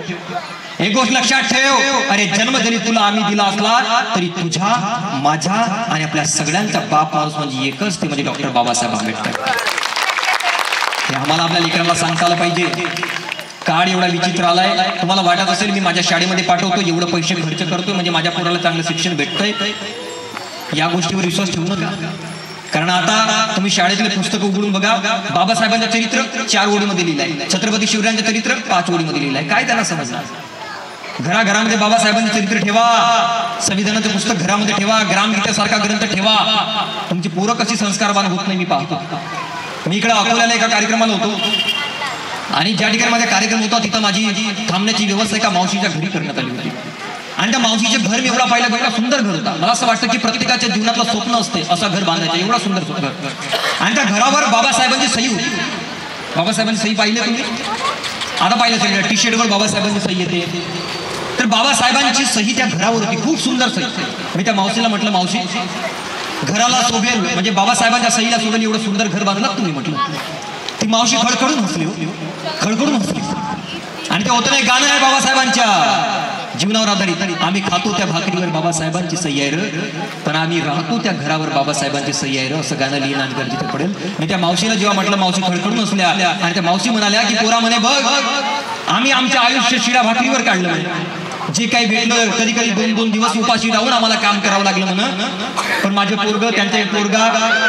एक गोष्ट लक्षात ठेव, अरे जन्म जरी तुला आम्ही दिला असला तरी तुझ्या, माझ्या आणि आपल्या सगळ्यांचा बाप माणूस म्हणजे एकच, ते म्हणजे डॉक्टर बाबासाहेब आंबेडकर. हे आम्हाला आपल्या लेकरांना सांगता आलं पाहिजे. काळ एवढा विचित्र आलाय. तुम्हाला वाटत असेल मी माझ्या शाळेमध्ये पाठवतो, एवढं पैसे खर्च करतोय म्हणजे माझ्या पोराला चांगलं शिक्षण भेटतंय. या गोष्टीवर विश्वास ठेवू नका. कारण आता तुम्ही शाळेतले पुस्तक उघडून बघा, बाबासाहेबांचं चरित्र 4 ओळीमध्ये लिहिलंय, छत्रपती शिवरायांचं चरित्र 5 ओळीमध्ये लिहिलंय. काय त्यांना समजणार? घराघरामध्ये बाबासाहेबांचं चरित्र ठेवा, संविधानाचं पुस्तक घरामध्ये ठेवा, ग्रामगीतेसारखा ग्रंथ ठेवा. तुमची पोरं कशी संस्कारवान होत नाही मी पाहतो. मी इकडे अकोल्याला एका कार्यक्रमाला होतो आणि ज्या ठिकाणी माझा कार्यक्रम होता तिथं माझी थांबण्याची व्यवस्था एका मावशीच्या घरी करण्यात आली होती. आणि त्या मावशीचे घर मी एवढा पाहिलं, एवढा सुंदर घर होता. मला असं वाटतं की प्रत्येकाच्या जीवनातलं स्वप्न असते असं घर बांधायचं, एवढा सुंदर घर. आणि त्या घरावर बाबासाहेबांची सही होती. बाबासाहेबांची सही पाहिली तुम्ही? आता पाहिलं सगळं टी शर्टवर बाबासाहेबांची सही येते. तर बाबासाहेबांची सही त्या घरावर होती, खूप सुंदर सही. मी त्या मावशीला म्हटलं, मावशी घराला शोभेल म्हणजे बाबासाहेबांच्या सहीला शोभेल एवढं सुंदर घर बांधलं तुम्ही म्हटलं. ती मावशी खडखडून हसली, खडखडून हसली. आणि ते होतं एक गाणं आहे बाबासाहेबांच्या जीवनावर आधारित, आम्ही खातो त्या भाकरीवर बाबासाहेबांची सही आहे र, पण आम्ही राहतो त्या घरावर बाबासाहेबांची सही आहे र, असं गाणं लिहिणं आणि गरजेचं पडेल. मी त्या मावशीला जेव्हा म्हटलं, मावशी खडखडून हसल्या आणि त्या मावशी म्हणाल्या की पोरा म्हणे बघ, आम्ही आमच्या आयुष्य शिळ्या भाकरीवर काढलं म्हणे. जे काही भेटलं कधी कधी 2-2 दिवस उपाशी राहून आम्हाला काम करावं लागलं म्हणून. पण माझे पोरग, त्यांचा एक पोरगा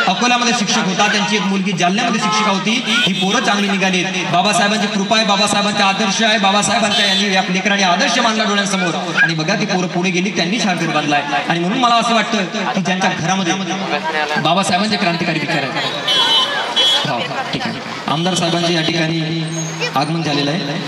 अकोल्यामध्ये शिक्षक होता, त्यांची एक मुलगी जालन्यामध्ये शिक्षिका होती. ही पोरं चांगली निघाली. बाबासाहेबांची कृपा आहे, बाबासाहेबांचा आदर्श आहे, बाबासाहेबांच्या यांनी या लेकराने आदर्श मानला डोळ्यांसमोर. आणि बघा ती पोरं पुढे गेली, त्यांनी छान घर बांधलाय. आणि म्हणून मला असं वाटतं की ज्यांच्या घरामध्ये बाबासाहेबांचे क्रांतिकारी विचार आहेत. हो ठीक आहे. आमदार साहेबांचे या ठिकाणी आगमन झालेलं आहे.